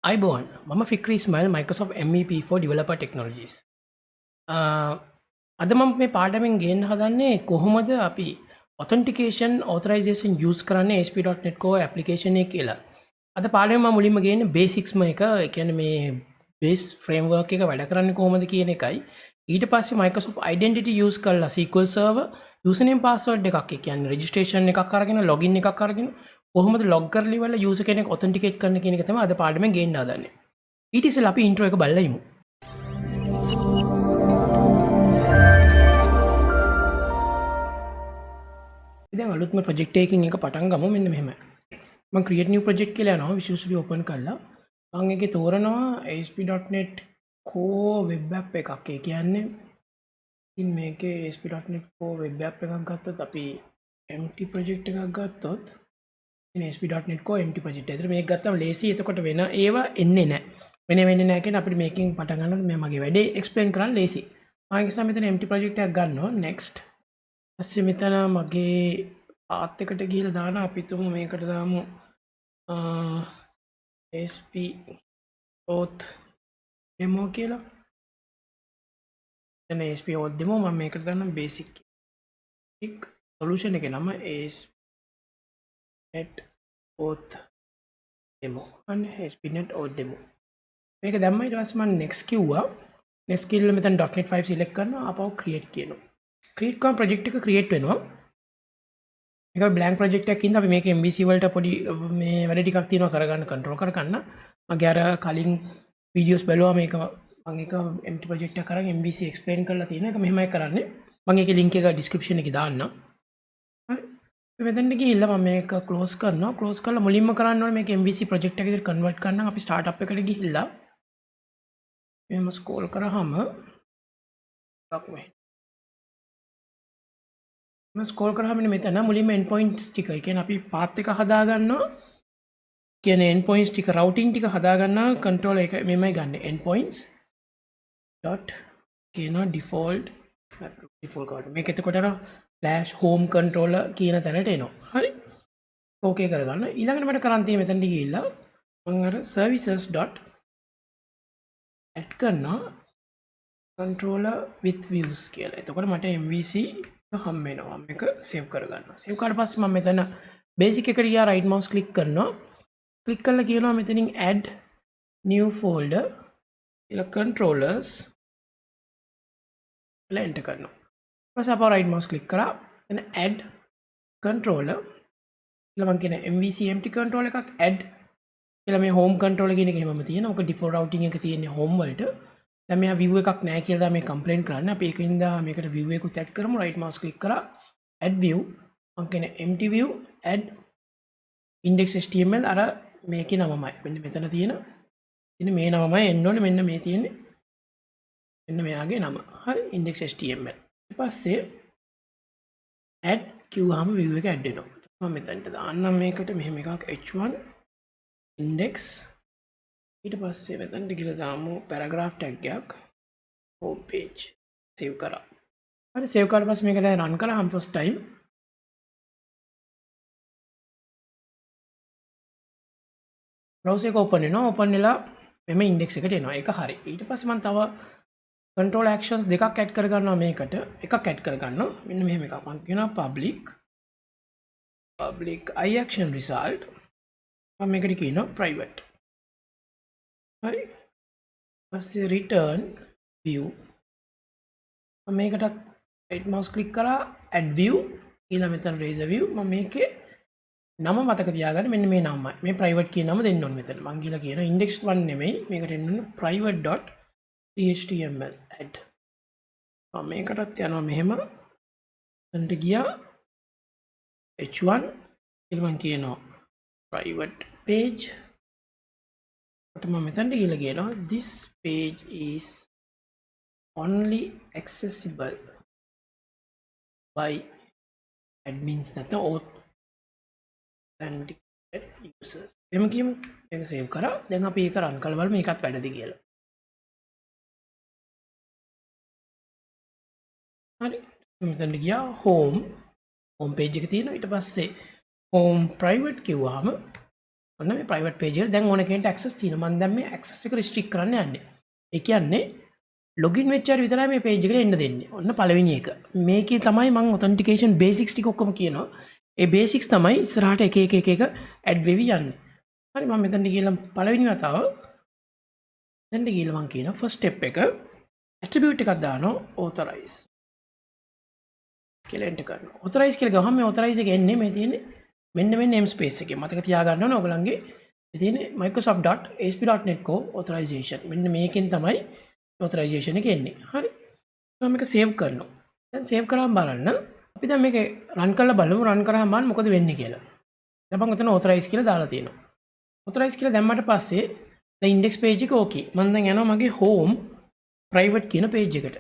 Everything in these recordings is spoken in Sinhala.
අයිබෝන් මම ෆික්‍රී smile Microsoft MEP for Developer Technologies අද මම මේ පාඩමෙන් ගේන්න හදන්නේ කොහොමද අපි ඔතෙන්ටිකේෂන් ඕතරයිසේෂන් යූස් කරන්නේ ASP.NET Core ඇප්ලිකේෂන් එක කියලා. අද පාඩමෙන් මම මුලින්ම ගේන්නේ බේසික්ස්ම එක. ඒ කියන්නේ මේ බේස් ෆ්‍රේම්වර්ක් එක වැඩ කරන්නේ කොහොමද කියන එකයි. ඊට පස්සේ Microsoft Identity use කරලා SQL Server username password එකක් ඒ කියන්නේ registration එකක් අරගෙන login එකක් අරගෙන කොහොමද log කරලා ඉවරලා user කෙනෙක් authenticate කරන්න කියන එක තමයි අද පාඩමෙන් ගේන්න හදන්නේ. ඊට ඉස්සෙල්ලා අපි intro එක බලලා ඉමු. දැන් අලුත්ම project එකකින් එක පටන් ගමු. මෙන්න මෙහෙමයි. මම create new project කියලා යනවා Visual Studio open කරලා. මම ඒකේ තෝරනවා ASP.NET Core web app එකක්. ඒ කියන්නේ ඉතින් මේකේ ASP.NET Core web app එකක් ගත්තොත් අපි empty project එකක් ගත්තොත් ASP.NET Core empty project. ඒතර මේක ගත්තම ලේසි. එතකොට වෙන ඒවා එන්නේ නැහැ. වෙන්නේ නැහැ කියන්නේ අපිට මේකෙන් පටන් ගන්නකොට මේ මගේ වැඩේ explain කරන්න ලේසි. මම ඒක නිසා මෙතන empty project එකක් ගන්නවා. next. ඊපස්සේ මෙතන මගේ path එකට ගිහලා දානවා. අපි තුමු මේකට දාමු ASP auth demo කියලා. එතන ASP auth demo මම මේකට දානවා basic solution එකේ නම ASP.NET auth demo and ASP.NET auth demo. මේක දැම්මම ඊට පස්සේ මම next කිව්වා. next කියලා මෙතන .NET 5 select කරනවා. ආපහු create කියනවා. create කරන project එක create වෙනවා. ඒක blank project එකක් ඉඳන් අපි මේක MVC වලට පොඩි මේ වැඩ ටිකක් තියෙනවා කරගන්න control කරගන්න. මගේ අර කලින් videos බලුවා මේක මම ඒක empty project එකක් අරන් MVC explain කරලා තියෙන එක මෙහෙමයි කරන්නේ. මම ඒකේ link එක description එකේ දාන්නම්. හරි. මෙතෙන්ට ගිහිල්ලා මම මේක close කරනවා. close කරලා මුලින්ම කරන්න ඕනේ මේක MVC project එකකට convert කරන්න අපි startup එකට ගිහිල්ලා මෙහෙම scroll කරාම එකක් මේ ස්කෝල් කරාම මෙතන මුලින්ම endpoints ටික. ඒ කියන්නේ අපි path එක හදා ගන්නවා. කියන්නේ endpoints ටික routing ටික හදා ගන්නවා control එක මෙමය ගන්න. endpoints dot කියන default code. මේක එතකොට flash home controller කියන තැනට එනවා. හරි. ඕකේ කරගන්න. ඊළඟට මට කරන් තියෙන්නේ මෙතනට ගිහිල්ලා මම අර services dot add කරනවා controller with views කියලා. එතකොට මට MVC හම් වෙනවා. මේක සේව් කරගන්නවා. සේව් කරලා පස්සේ මම මෙතන බේසික් එකට ගියා right mouse click කරනවා. click කරලා කියනවා මෙතනින් add new folder කියලා controllers කියලා enter කරනවා. ඊට පස්සේ අපව right mouse click කරා. එතන add controller කියලා මම කියන MVC empty controller එකක් add කියලා මේ home controller කියන එක එහෙමම තියෙනවා. ඔක default routing එක තියෙන්නේ home වලට. දැන් මෙයා view එකක් නැහැ කියලා මේ කම්ප්ලේන්ට් කරන්නේ. අපි ඒකින්ද මේකට view එකකුත් add කරමු. right mouse click කරා add view මම කියන empty view add index.html අර මේකේ නමමයි. මෙන්න මෙතන තියෙන ඉතින් මේ නමමයි එන්න ඕනේ. මෙන්න මේ තියෙන්නේ මෙන්න මෙයාගේ නම. හරි index.html. ඊට පස්සේ add කිව්වහම view එක add වෙනවා. මම මෙතනට දාන්නම් මේකට මෙහෙම එකක් h1 index ඊට පස්සේ මෙතනට ගිහලා දාමු paragraph tag එකක් home page save කරා. හරි save කරලා පස්සේ මේක දැන් run කරාම first time browser එක open වෙනවා. open වෙලා මෙම index එකට එනවා. ඒක හරි. ඊට පස්සේ මම තව control actions දෙකක් add කර ගන්නවා මේකට. එකක් add කර ගන්නවා. මෙන්න මෙහෙම එකක්. මම කියනවා public iaction result මම මේකට කියනවා private. හරි. පස්සේ return view මම මේකට right mouse click කරා add view ඊළඟ මෙතන razor view මම මේකේ නම මතක තියාගන්න මෙන්න මේ නමයි. මේ private කියන නම දෙන්න ඕනේ මෙතන. මම ගිහලා කියනවා index1 නෙමෙයි මේකට එන්න ඕනේ private.html add. මම මේකටත් යනවා මෙහෙම. එතනට ගියා h1 ඊළඟ මම කියනවා private page මම මෙතනට ගිහලා කියනවා this page is only accessible by admins නැත්නම් authenticated users. එහම කියමු. මේක සේව් කරා. දැන් අපි ඒක රන් කරලා බලමු මේකත් වැඩද කියලා. හරි. මෙතනට ගියා home page එක තියෙනවා. ඊට පස්සේ home private කිව්වහම ඔන්න මේ ප්‍රයිවට් පේජ් එකට දැන් ඕන කෙනෙක්ට ඇක්සස් තියෙනවා. මම දැන් මේ ඇක්සස් එක රිස්ට්‍රික්ට් කරන්න යන්නේ. ඒ කියන්නේ ලොගින් වෙච්ච අය විතරයි මේ පේජ් එකට එන්න දෙන්නේ. ඔන්න පළවෙනි එක. මේකේ තමයි මම ඔතෙන්ටිකේෂන් බේසික්ස් ටික ඔක්කොම කියනවා. ඒ බේසික්ස් තමයි ඉස්සරහට එක ඇඩ් වෙවි යන්නේ. හරි මම මෙතනට ගිහලා පළවෙනි වතාව මෙතනට ගිහලා මම කියන ෆස්ට් ස්ටෙප් එක ඇට්‍රිබියුට් එකක් දානවා authorize කියලා එන්ටර් කරනවා. authorize කියලා ගහම මේ authorize එක එන්නේ මේ තියෙන්නේ මෙන්න මේ name space එකේ. මතක තියාගන්න ඕනේ ඔයගලන්ගේ මේ තියෙන්නේ microsoft.asp.net co authorization. මෙන්න මේකෙන් තමයි authorization එක එන්නේ. හරි. මම මේක සේව් කරනවා. දැන් සේව් කරාම බලන්න අපි දැන් මේක රන් කරලා බලමු රන් කරාම බලන්න මොකද වෙන්නේ කියලා. දැන් මම උතන authorize කියලා දාලා තියෙනවා. authorize කියලා දැම්මට පස්සේ දැන් index page එක okay. මම දැන් යනවා මගේ home private කියන page එකට.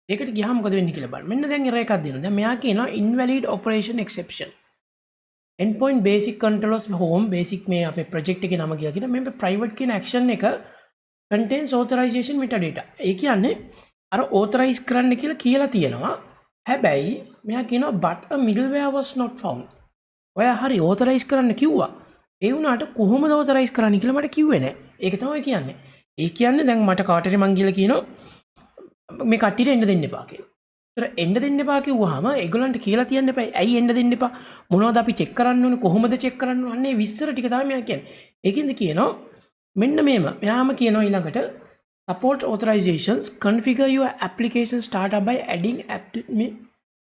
ඒකට ගියාම මොකද වෙන්නේ කියලා බලන්න. මෙන්න දැන් error එකක් දෙනවා. දැන් මෙයා කියනවා invalid operation exception. endpoint basic controllers home basic මේ අපේ project එකේ නම කියලා කියන මේ private කියන action එක contains authorization metadata. ඒ කියන්නේ අර authorize කරන්න කියලා තියෙනවා. හැබැයි මෙයා කියනවා but a middleware was not found. ඔයා හරි authorize කරන්න කිව්වා. ඒ වුණාට කොහොමද authorize කරන්න කියලා මට කිව්වේ නැහැ. ඒක තමයි කියන්නේ. ඒ කියන්නේ දැන් මට කාටරි මං කියලා කියනවා මේ කට්ටියට එන්න දෙන්න එපා කියලා. ඒතර එන්න දෙන්න එපා කිව්වහම ඒගොල්ලන්ට කියලා තියන්න එපා. ඇයි එන්න දෙන්න එපා? මොනවද අපි චෙක් කරන්න ඕනේ? කොහොමද චෙක් කරන්න ඕනේ? අන්නේ විස්තර ටික තමයි මෙයා කියන්නේ. ඒකින්ද කියනවා මෙන්න මේම. මෙයාම කියනවා ඊළඟට support authorizations configure your application startup by adding app to me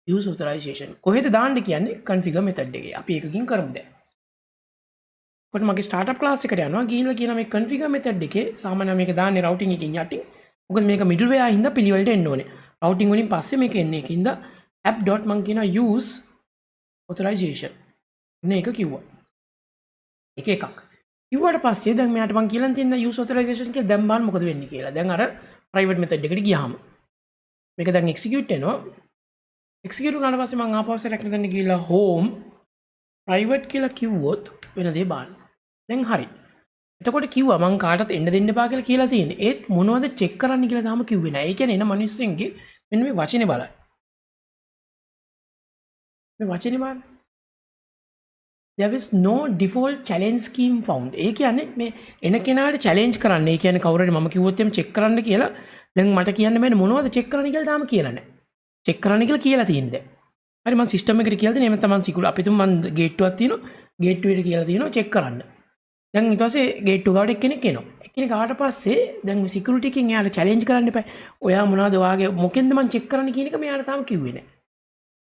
use authorization. කොහෙද දාන්න කියන්නේ configure method එකේ. අපි ඒකකින් කරමු දැන්. කොට මගේ startup class එකට යනවා ගිහිල්ලා කියන මේ configure method එකේ සාමාන්‍යයෙන් මේක දාන්නේ routing එකකින් යටින්. මොකද මේක middleware හින්දා පිළිවෙලට එන්න ඕනේ. routing වලින් පස්සේ මේක එන්නේ. ඒකින්ද app. මං කියනවා use authorization. මේක කිව්වා. එකක්. කිව්වට පස්සේ දැන් මෙයාට මං කියලා තියෙන use authorization කියලා දැන් බලන්න මොකද වෙන්නේ කියලා. දැන් අර private method එකට ගියාම මේක දැන් execute වෙනවා. execute වුණාට පස්සේ මං ආපස්සට රැකගෙන දැන් ගිහලා home private කියලා කිව්වොත් වෙන දේ බලන්න. දැන් හරි. එතකොට කිව්වා මං කාටවත් එන්න දෙන්න එපා කියලා තියෙන්නේ. ඒත් මොනවද චෙක් කරන්න කියලා තාම කිව්වේ නැහැ. ඒ කියන්නේ එන මිනිස්සුන්ගේ මෙන්න මේ වචනේ බලන්න. මේ වචනේ බලන්න. There is no default challenge scheme found. ඒ කියන්නේ මේ එන කෙනාට challenge කරන්න. ඒ කියන්නේ කවුරු හරි මම කිව්වොත් එම් චෙක් කරන්න කියලා දැන් මට කියන්න බෑනේ මොනවද චෙක් කරන්න කියලා තාම කියලා නැහැ. චෙක් කරන්න කියලා තියෙන්නේ දැන්. හරි මම සිස්ටම් එකට කියලා දෙන්නේ එහෙම තමයි සිකුරු. අපි තුන් මම ගේට්ටුවක් තියෙනවා. ගේට්ටුව එකට කියලා තියෙනවා චෙක් කරන්න. දැන් ඊට පස්සේ ගේට්ටුව ගාවට එක්කෙනෙක් එනවා. එක්කෙනෙක් ආවට පස්සේ දැන් සිකියුරිටි එකෙන් එයාට challenge කරන්න එපා. ඔයා මොනවද වාගේ මොකෙන්ද මම චෙක් කරන්න කියන එක මෙයාට තාම කිව්වේ නැහැ.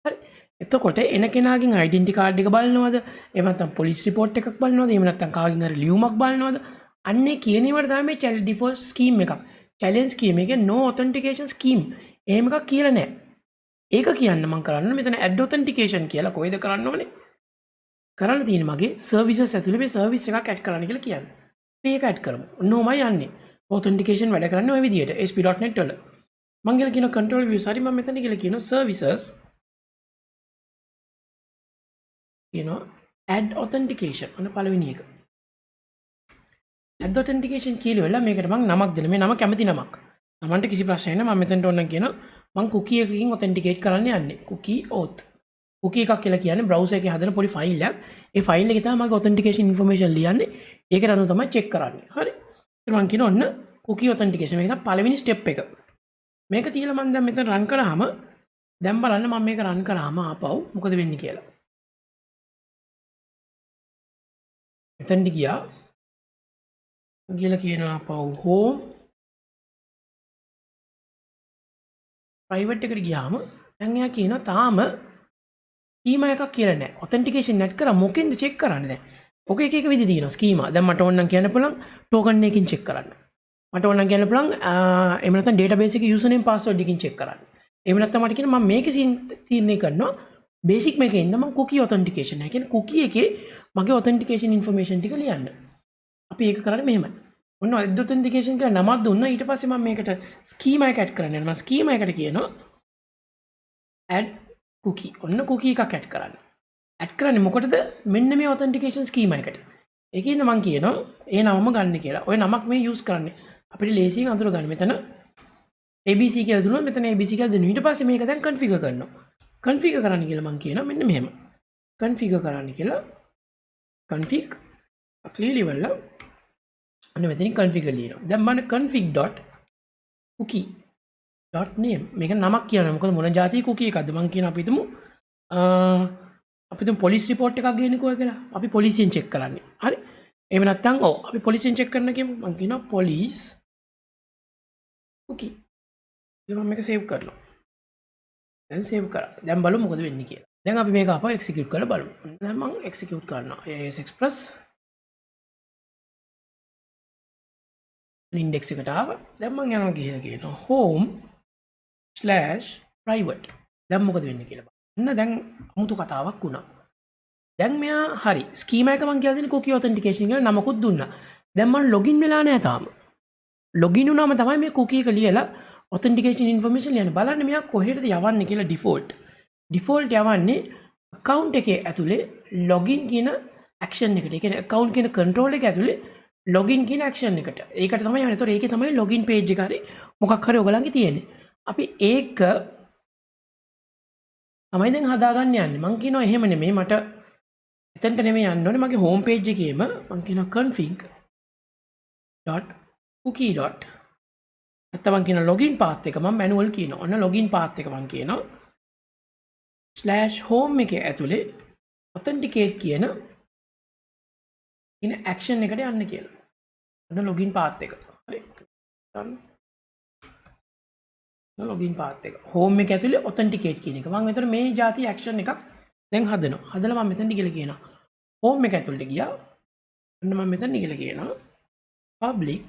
හරි. එතකොට එන කෙනාගෙන් ඩෙන්ටි කාඩ් එක බලනවද? එහෙම නැත්නම් පොලිස් රිපෝට් එකක් බලනවද? එහෙම නැත්නම් කාගෙන් හරි ලියුමක් බලනවද? අන්නේ කියන ඒවාට තමයි මේ ඩිෆෝල්ට් ස්කීම් එකක්. challenge scheme එකේ no authentication scheme. එහෙම එකක් කියලා නැහැ. ඒක කියන්න මම කරන්න මෙතන add authentication කියලා කොහෙද කරන්න ඕනේ? කරන්න තියෙන්නේ මගේ services ඇතුලේ මේ service එකක් add කරන්න කියලා කියන්නේ. මේක add කරමු. ඔන්නෝමයි යන්නේ. authentication වැඩ කරන්නේ ওই විදිහට asp.net වල. මම කියලා කියන control views හරි මම මෙතන කියලා කියන services add authentication ඔන්න පළවෙනි එක. add authentication කියලා වෙලා මේකට මම නමක් දෙන්න. මේ නම කැමති නමක්. Tamanට කිසි ප්‍රශ්නයක් නැහැ. මම මෙතනට ඕන කියන මම cookie එකකින් authenticate කරන්න යන්නේ. cookie auth. cookie එකක් කියලා කියන්නේ browser එකේ හදන පොඩි ෆයිල් එකක්. ඒ ෆයිල් එකේ තමයි මගේ authentication information ලියන්නේ. ඒකට අනුව තමයි check කරන්නේ. හරි. ඊට මම කියන ඔන්න cookie authentication මේක තමයි පළවෙනි step එක. මේක තියලා මම දැන් මෙතන run කරාම දැන් බලන්න මම මේක run කරාම ආපහු මොකද වෙන්නේ කියලා. මෙතනට ගියා කියනවා පව් home private එකට ගියාම දැන් එයා කියනවා තාම ස්කීමා එකක් කියලා නැහැ. authentication net කරා මොකෙන්ද check කරන්නේ දැන්? ඔක එක විදි තියෙනවා ස්කීමා. දැන් මට ඕන නම් කියන්න පුළුවන් token එකකින් check කරන්න. මට ඕන නම් කියන්න පුළුවන් එහෙම නැත්නම් database එකේ username password එකකින් check කරන්න. එහෙම නැත්නම් මට කියන්න මම මේකේ තීරණය කරනවා basic මේකේ ඉඳන් මම cookie authentication එක කියන්නේ cookie එකේ මගේ authentication information ටික ලියන්න. අපි ඒක කරන්නේ මෙහෙමයි. ඔන්න add authentication කියලා නමක් දුන්නා. ඊට පස්සේ මම මේකට schema එක add කරන්න යනවා. මම schema එකට කියනවා add cookie. ඔන්න cookie එකක් add කරන්න. add කරන්නේ මොකටද? මෙන්න මේ authentication schema එකට. ඒකින්ද මම කියනවා ඒ නමම ගන්න කියලා. ඔය නමක් මේ use කරන්නේ. අපිට ලේසියෙන් අඳුර ගන්න. මෙතන ABC කියලා දුන්නා. මෙතන ABC කියලා දෙනවා. ඊට පස්සේ මේක දැන් configure කරනවා. configure කරන්න කියලා මම කියනවා මෙන්න මෙහෙම. configure කරන්න කියලා config ක්ලියර්ලි වල අන්න මෙතනින් configure ලියනවා. දැන් මම config.cookie.name මේක නමක් කියනවා. මොකද මොන જાතිය cookie එකක්ද මම කියන අපි හිතමු අපිට පොලිස් රිපෝට් එකක් ගේන්නකෝ කියලා. අපි පොලිසියෙන් චෙක් කරන්නේ. හරි. එහෙම නැත්නම් ඔව් අපි පොලිසියෙන් චෙක් කරන්න කියමු. මම කියනවා police cookie. ඊළඟ මේක සේව් කරනවා. දැන් සේව් කරා. දැන් බලමු මොකද වෙන්නේ කියලා. දැන් අපි මේක අපව එක්සිකියුට් කරලා බලමු. දැන් මම එක්සිකියුට් කරනවා. AS Express ඉන්ඩෙක්ස් එකට ආවා. දැන් මම යනවා ගිහලා කියනවා home/private. දැන් මොකද වෙන්නේ කියලා බලන්න. දැන් අමුතු කතාවක් වුණා. දැන් මෙයා හරි ස්කීමා එක මම කියලා දෙන්නේ cookie authentication කියලා නමකුත් දුන්නා. දැන් මම login වෙලා නැහැ තාම. login වුණාම තමයි මේ cookie එක ලියලා authentication information ලියන්න. බලන්න මෙයා කොහෙටද යවන්නේ කියලා default යවන්නේ account එකේ ඇතුලේ login කියන action එකට. ඒ කියන්නේ account කියන control එක ඇතුලේ login කියන action එකට. ඒකට තමයි යන්නේ. ඒතකොට ඒකේ තමයි login page එක හරි මොකක් හරි ඔයගලන්ගේ තියෙන්නේ. අපි ඒක තමයි දැන් හදාගන්න යන්නේ. මම කියනවා එහෙම නෙමෙයි මට එතනට නෙමෙයි යන්න ඕනේ. මගේ home page එකේම මම කියනවා config.cookie. නැත්නම් මම කියන login path එක මම manual කියනවා. ඔන්න login path එක මම කියනවා /home එකේ ඇතුලේ authenticate කියන action එකට යන්න කියලා. ඔන්න login path එක. හරි. login path එක. home එක ඇතුලේ authenticate කියන එක. මම මෙතන මේ જાති action එකක් දැන් හදනවා. හදලා මම මෙතනට ගිහලා කියනවා home එක ඇතුලට ගියා. ඔන්න මම මෙතනට ගිහලා කියනවා public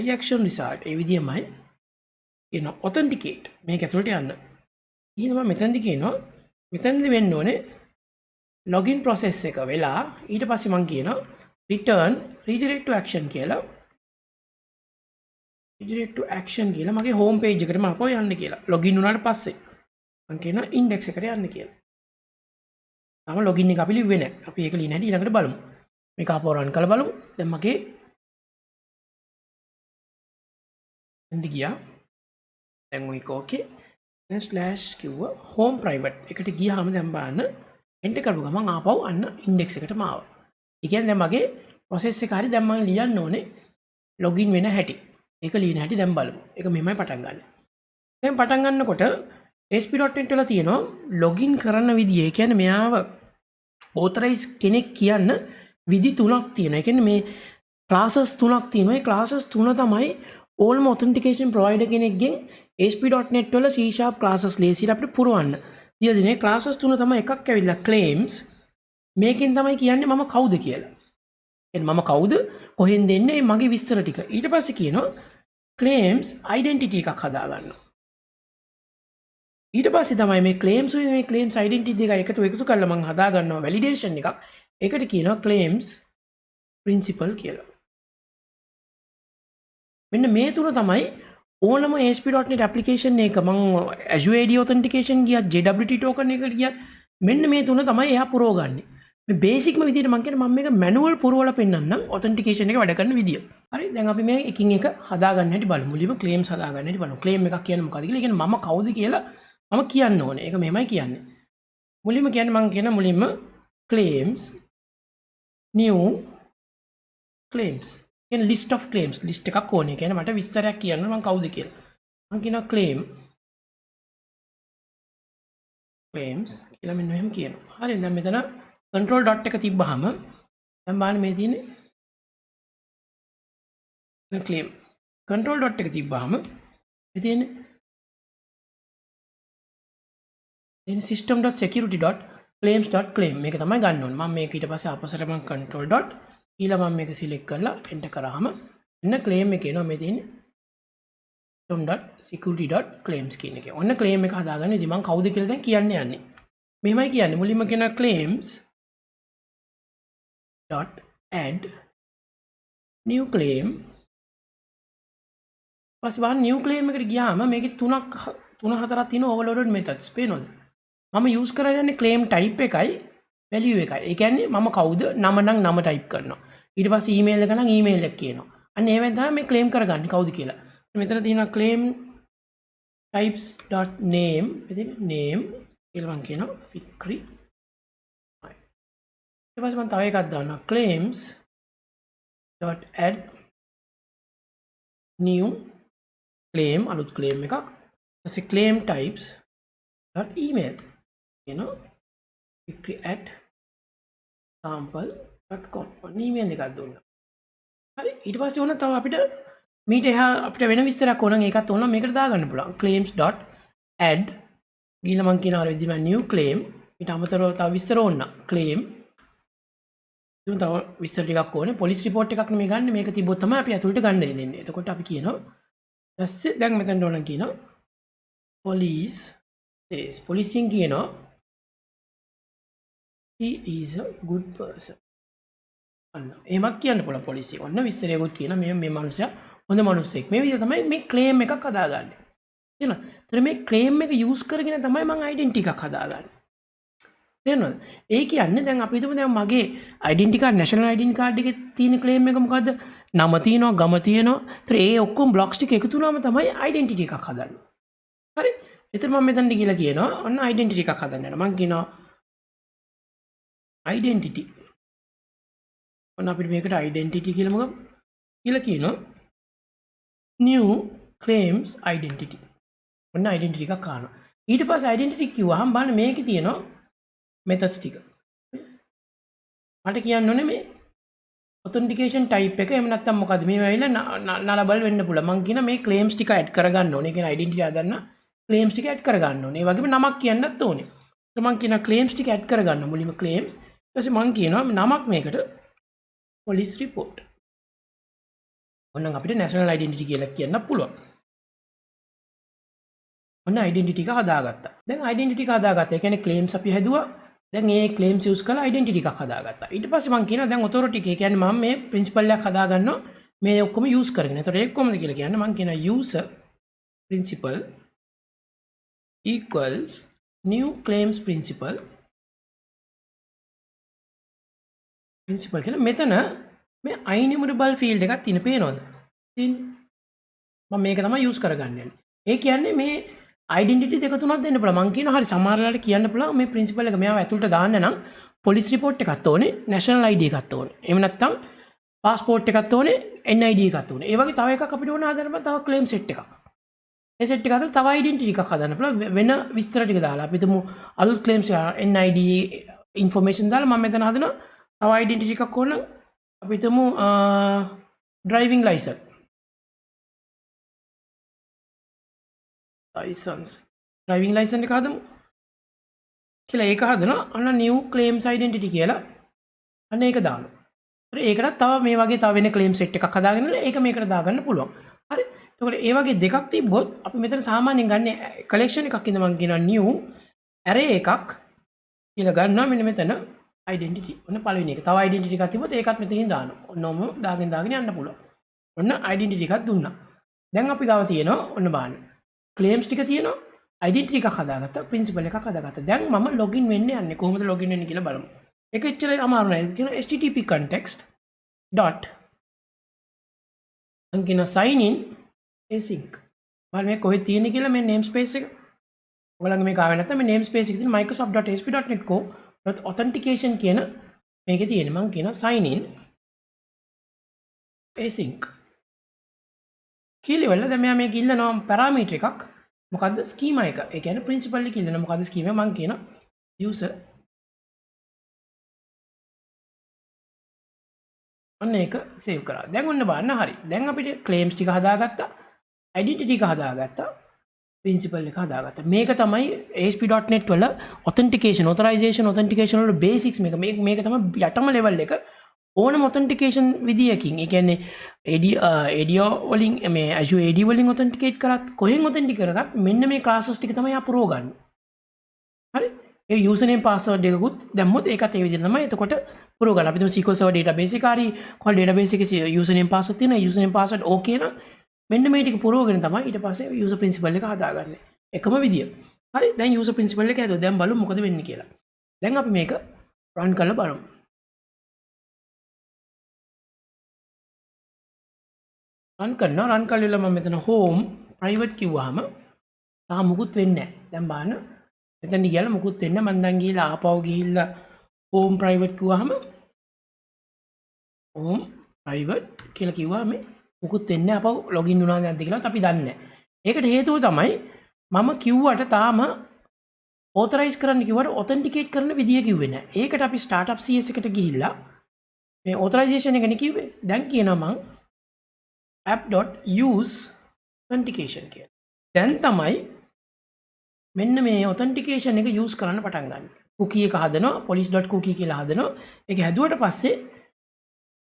iAction result. ඒ විදිහමයි කියනවා authenticate මේක ඇතුලට යන්න. ඊළඟ මම මෙතනදි කියනවා මෙතනදි වෙන්න ඕනේ login process එක වෙලා ඊට පස්සේ මම කියනවා return redirect to action කියලා. redirect to action කියලා මගේ home page එකටම අපෝ යන්න කියලා. login වුණාට පස්සේ මම කියනවා index එකට යන්න කියලා. තාම login එක අපි ලිව්වේ නැහැ. අපි ඒක ලියන හැටි ඊළඟට බලමු. මේක අපෝ run කරලා බලමු. දැන් මගේ එන්න ගියා. දැන් මේක okay. දැන් slash කිව්වා home private එකට ගියාම දැන් බලන්න enter කරපු ගමන් ආපහු අන්න index එකටම ආවා. ඒ කියන්නේ දැන් මගේ process එක හරි දැන් මම ලියන්න ඕනේ login වෙන හැටි. ඒක ලියන හැටි දැන් බලමු. ඒක මෙහෙමයි පටන් ගන්න. දැන් පටන් ගන්නකොට ASP.NET වල තියෙනවා login කරන විදිය. ඒ කියන්නේ මෙයාව authorize කෙනෙක් කියන්න විදි තුනක් තියෙනවා. ඒ කියන්නේ මේ classes තුනක් තියෙනවා. ඒ classes තුන තමයි ඕල්ම authentication provider කෙනෙක්ගෙන් ASP.NET වල C# classes ලේසියට අපිට පුරවන්න. ඊළ දිනේ classes තුන තමයි එකක් ඇවිල්ලා claims. මේකෙන් තමයි කියන්නේ මම කවුද කියලා. මම කවුද කොහෙන්ද එන්නේ මගේ විස්තර ටික. ඊට පස්සේ කියනවා claims identity එකක් හදාගන්නවා. ඊට පස්සේ තමයි මේ claims මේ claims identity එක එකතු කරලා මම හදාගන්නවා validation එකක්. ඒකට කියනවා claims principal කියලා. මෙන්න මේ තුන තමයි ඕනම ASP.NET application එක මම Azure AD authentication ගියත් JWT token එකට ගියත් මෙන්න මේ තුන තමයි එයා පුරවගන්නේ. මේ බේසික්ම විදිහට මම කියන්නේ මම මේක මැනුවල් පුරවලා පෙන්නන්නම් authentication එක වැඩ කරන විදිය. හරි දැන් අපි මේ එකින් එක හදාගන්න හැටි බලමු. මුලින්ම claims හදාගන්න හැටි බලමු. claim එකක් කියන්නේ මොකක්ද කියලා. ඒ කියන්නේ මම කවුද කියලා මම කියන්න ඕනේ. ඒක මෙහෙමයි කියන්නේ. මුලින්ම කියන්නේ මම කියන මුලින්ම claims new claims. කියන්නේ list of claims list එකක් ඕනේ. කියන්නේ මට විස්තරයක් කියන්න මම කවුද කියලා. මම කියනවා claims කියලා මෙන්න මෙහෙම කියනවා. හරි දැන් මෙතන control dot එක තිබ්බහම දැන් බලන්න මේ තියෙන්නේ දැන් claim control dot එක තිබ්බහම මේ තියෙන්නේ system.security.claims.claim මේක තමයි ගන්න ඕනේ. මම මේක ඊට පස්සේ අපසට මම control dot ඊළඟ මම මේක select කරලා enter කරාම එන්න claim එක එනවා මේ තියෙන්නේ system.security.claims කියන එක. ඔන්න claim එක හදාගන්න ඉතින් මම කවුද කියලා දැන් කියන්න යන්නේ. මෙහෙමයි කියන්නේ මුලින්ම කියන claims dot add new claim පස්සේ බලන්න new claim එකට ගියාම මේකේ තුන හතරක් තියෙන overloaded methods පේනවද? මම use කරන්නේ claim type එකයි value එකයි. ඒ කියන්නේ මම කවුද නම නම් නම type කරනවා. ඊට පස්සේ email එක නම් email එක කියනවා. අන්න ඒ වෙන් තමයි මේ claim කරගන්නේ කවුද කියලා. මෙතන තියෙනවා claim types dot name ඉතින් name කියලා මම කියනවා fikri. ඊට පස්සේ මම තව එකක් දානවා claims dot add new claim අලුත් claim එකක් ඊපස්සේ claim types dot email victory@sample.com ඔන්න email එකක් දුන්නා. හරි ඊට පස්සේ ඕන තව අපිට මීට එහා අපිට වෙන විස්තරයක් ඕන නම් ඒකත් ඕන මේකට දාගන්න පුළුවන්. claims.add ගිහලා මම කියන අර විදිහම new claim ඊට අමතරව තව විස්තර ඕන claim තුන් තව විස්තර ටිකක් ඕනේ. පොලිස් රිපෝට් එකක් නෙමෙයි ගන්න මේක තිබ්බොත් තමයි අපි ඇතුළට ගන්න දෙන්නේ. එතකොට අපි කියනවා ඊපස්සේ දැන් මෙතනට ඕන කියනවා police says පොලිසියෙන් කියනවා he is a good person. අන්න එහෙමත් කියන්න පුළුවන් පොලිසිය. ඔන්න විස්තරයකුත් කියන මේ මනුස්සයා හොඳ මනුස්සයෙක්. මේ විදිහ තමයි මේ ක්ලේම් එකක් හදාගන්නේ. තේරෙනවද? ඒතර මේ ක්ලේම් එක යූස් කරගෙන තමයි මම ඩෙන්ටිටි එකක් හදාගන්නේ. තේරෙනවද? ඒ කියන්නේ දැන් අපි හිතමු දැන් මගේ identity card national identity card එකේ තියෙන ක්ලේම් එක මොකද්ද? නම තියෙනවා, ගම තියෙනවා. ඒතර ඒ ඔක්කොම බ්ලොක්ස් ටික එකතු වුණාම තමයි ඩෙන්ටිටි එකක් හදන්නේ. හරි? ඒතර මම මෙතනට ගිහලා කියනවා ඔන්න ඩෙන්ටිටි එකක් හදන්න යනවා. මම කියනවා ඩෙන්ටිටි ඔන්න අපිට මේකට ඩෙන්ටිටි කියලා මොකක්ද කියලා කියනවා new claims identity ඔන්න ඩෙන්ටිටි එකක් ගන්නවා ඊට පස්සේ ඩෙන්ටිටි කිව්වහම බලන්න මේකේ තියෙනවා methods ටික මට කියන්න ඕනේ මේ authentication type එක එහෙම නැත්නම් මොකද්ද මේ වෙයිලා නලබල් වෙන්න පුළුවන් මම කියන මේ claims ටික add කරගන්න ඕනේ කියන identity හදන්න claims ටික add කරගන්න ඕනේ ඒ වගේම නමක් කියන්නත් ඕනේ මම කියන claims ටික add කරගන්න මුලින්ම claims ඊට පස්සේ මම කියනවා නමක් මේකට police report ඔන්න අපිට national identity කියලා කියන්න පුළුවන් ඔන්න identity එක හදාගත්තා දැන් identity එක හදාගත්තා ඒ කියන්නේ claims අපි හැදුවා දැන් මේ claims use කරලා identity එකක් හදාගත්තා ඊට පස්සේ මම කියනවා දැන් authority එක කියන්නේ මම මේ principle එකක් හදාගන්නවා මේ ඔක්කොම use කරගෙන ඒතකොට ඒක කොහොමද කියලා කියන්නේ මම කියනවා user principle equals new claims principle කියලා මෙතන මේ INumerable field එකක් තියෙන පේනවද? මම මේක තමයි use කරගන්න යන්නේ. ඒ කියන්නේ මේ identity දෙක තුනක් දෙන්න පුළුවන්. මම කියනවා හරි සමහර වෙලාවට කියන්න පුළුවන් මේ principle එක මෙයාව ඇතුළට දාන්න නම් police report එකක් ඕනේ, national ID එකක් ඕනේ. එහෙම නැත්නම් passport එකක් ඕනේ, NID එකක් ඕනේ. ඒ වගේ තව එකක් අපිට ඕන හදන්න තව claim set එකක්. ඒ set එක හදලා තව identity එකක් හදන්න පුළුවන්. වෙන විස්තර ටික දාලා අපි හිතමු අලුත් claims NID information දාලා මම මෙතන හදනවා තව identity එකක් ඕන අපි හිතමු driving license driving license එක හදමු කියලා ඒක හදනවා අන්න new claims identity කියලා අන්න ඒක දානවා. හරි ඒකටත් තව මේ වගේ තව වෙන claim set එකක් හදාගෙන ඒක මේකට දාගන්න පුළුවන්. හරි. එතකොට ඒ වගේ දෙකක් තිබ්බොත් අපි මෙතන සාමාන්‍යයෙන් ගන්න collection එකක් ඉඳන් මම කියනවා new array එකක් කියලා ගන්නවා මෙන්න මෙතන identity ඔන්න පළවෙනි එක. තව identity එකක් තිබ්බොත් ඒකත් මෙතනින් දානවා. ඔන්නෝම දාගෙන යන්න පුළුවන්. ඔන්න identity එකක් දුන්නා. දැන් අපි ගාව තියෙනවා ඔන්න බලන්න. claims ටික තියෙනවා. identity එකක් හදාගත්තා. principal එකක් හදාගත්තා. දැන් මම login වෙන්න යන්නේ. කොහොමද login වෙන්නේ කියලා බලමු. ඒක එච්චරයි අමාරු නෑ. ඒක කියනවා http context dot අංකින sign in async. බලන්න මේ කොහෙද තියෙන්නේ කියලා මේ namespace එක. ඔයගොල්ලන්ගේ මේක ආවේ නැත්නම් මේ namespace එකේ තියෙන microsoft.asp.net.co.authentication කියන මේකේ තියෙන මම කියන sign in async කියලා ඉවරලා දැන් මෙයා මේ කිල්ලනවා parameter එකක් මොකද්ද schema එක ඒ කියන්නේ principal එක කිල්ලන මොකද්ද schema මම කියන user අන්න ඒක save කරා දැන් ඔන්න බලන්න හරි දැන් අපිට claims ටික හදාගත්තා identity එක හදාගත්තා principal එක හදාගත්තා මේක තමයි ASP.NET වල authentication authentication වල basics මේක තමයි යටම level එක ඕනම authentication විදියකින් ඒ කියන්නේ AD වලින් මේ Azure AD වලින් authenticate කරත් කොහෙන් authenticate කරගත් මෙන්න මේ classes ටික තමයි අපරව ගන්න. හරි? ඒ username password එකකුත් දැම්මොත් ඒකත් ඒ විදිහට තමයි එතකොට පුරව ගන්න. අපි තුමු SQL Server database එක හරි කොහොම database එකේ username password තියෙනවා. username password okay නම් මෙන්න මේ ටික පුරවගෙන තමයි ඊට පස්සේ user principal එක හදාගන්නේ. එකම විදිය. හරි? දැන් user principal එක හැදුවා. දැන් බලමු මොකද වෙන්නේ කියලා. දැන් අපි මේක run කරලා බලමු. රන් කරලා මම මෙතන home private කිව්වහම තාම මුකුත් වෙන්නේ නැහැ. දැන් බලන්න මෙතන ගිහලා මුකුත් වෙන්නේ නැහැ. මම දැන් ගිහලා ආපහු ගිහිල්ලා home private කිව්වහම home ප්‍රයිවට් කියලා කිව්වා මේ මුකුත් වෙන්නේ අපව ලොගින් වුණා නැද්ද කියලාත් අපි දන්නේ නැහැ. ඒකට හේතුව තමයි මම කිව්වට තාම ඕතරයිස් කරන්න කිව්වට ඔතෙන්ටිකේට් කරන විදිය කිව්වේ නැහැ. ඒකට අපි ස්ටාර්ට්අප් CS එකට ගිහිල්ලා මේ ඕතරයිසේෂන් එකනේ කිව්වේ. දැන් කියනවා මං app.use authentication කියලා. දැන් තමයි මෙන්න මේ ඔතෙන්ටිකේෂන් එක යූස් කරන්න පටන් ගන්න. කුකී එක හදනවා police.cookie කියලා හදනවා. ඒක හැදුවට පස්සේ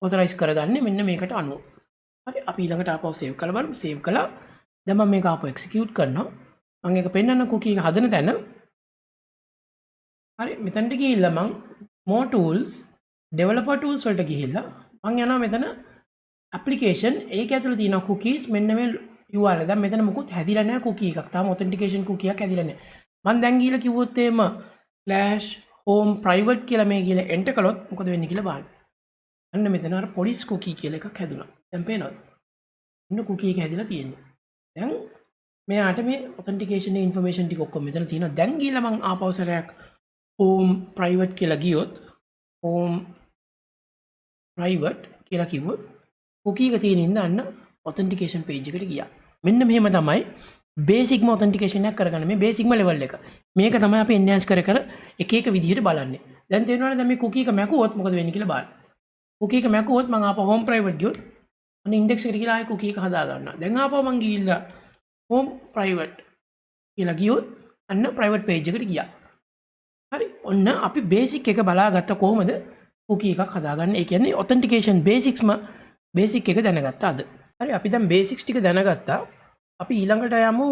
ඔතරයිස් කරගන්නේ මෙන්න මේකට අනුව. හරි අපි ඊළඟට ආපහු සේව් කරලා බලමු. සේව් කළා. දැන් මම මේක ආපහු එක්සිකියුට් කරනවා. මම ඒක පෙන්නන්න කුකී එක හදන තැන. හරි මෙතනට ගිහිල්ලා මම more tools developer tools වලට ගිහිල්ලා මම යනවා මෙතන application ඒක ඇතුළේ තියෙන cookies මෙන්න මේ URL. දැන් මෙතන මොකුත් හැදිලා නැහැ cookie එකක්. තාම authentication cookie එකක් හැදිලා නැහැ. මම දැන් ගිහිල්ලා කිව්වොත් එහෙම /home private කියලා මේ කියලා enter කළොත් මොකද වෙන්නේ කියලා බලන්න. අන්න මෙතන අර police cookie කියලා එකක් හැදුනා. දැන් පේනවද? ඉන්න cookie එක හැදිලා තියෙන්නේ. දැන් මෙයාට මේ authentication information ටික ඔක්කොම මෙතන තියෙනවා. දැන් ගිහිල්ලා මම ආපහු සරයක් home private කියලා ගියොත් home private කියලා කිව්වොත් cookie එක තියෙන ඉඳන් අන්න authentication page එකට ගියා. මෙන්න මෙහෙම තමයි බේසික්ම authentication එකක් කරගන්න. මේ බේසික්ම level එක. මේක තමයි අපි enhance කර කර එක එක විදිහට බලන්නේ. දැන් තේරෙනවද දැන් මේ cookie එක මැකුවොත් මොකද වෙන්නේ කියලා බලන්න. cookie එක මැකුවොත් මම ආපහු home private ගියොත් අන්න index එකට ගිහලා ආයෙ cookie එක හදා ගන්නවා. දැන් ආපහු මම ගිහිල්ලා home private කියලා ගියොත් අන්න private page එකට ගියා. හරි. ඔන්න අපි බේසික් එක බලාගත්ත කොහොමද cookie එකක් හදාගන්න. ඒ කියන්නේ authentication basicsම basic එක දැනගත්තා අද. හරි අපි දැන් basics ටික දැනගත්තා. අපි ඊළඟට යමු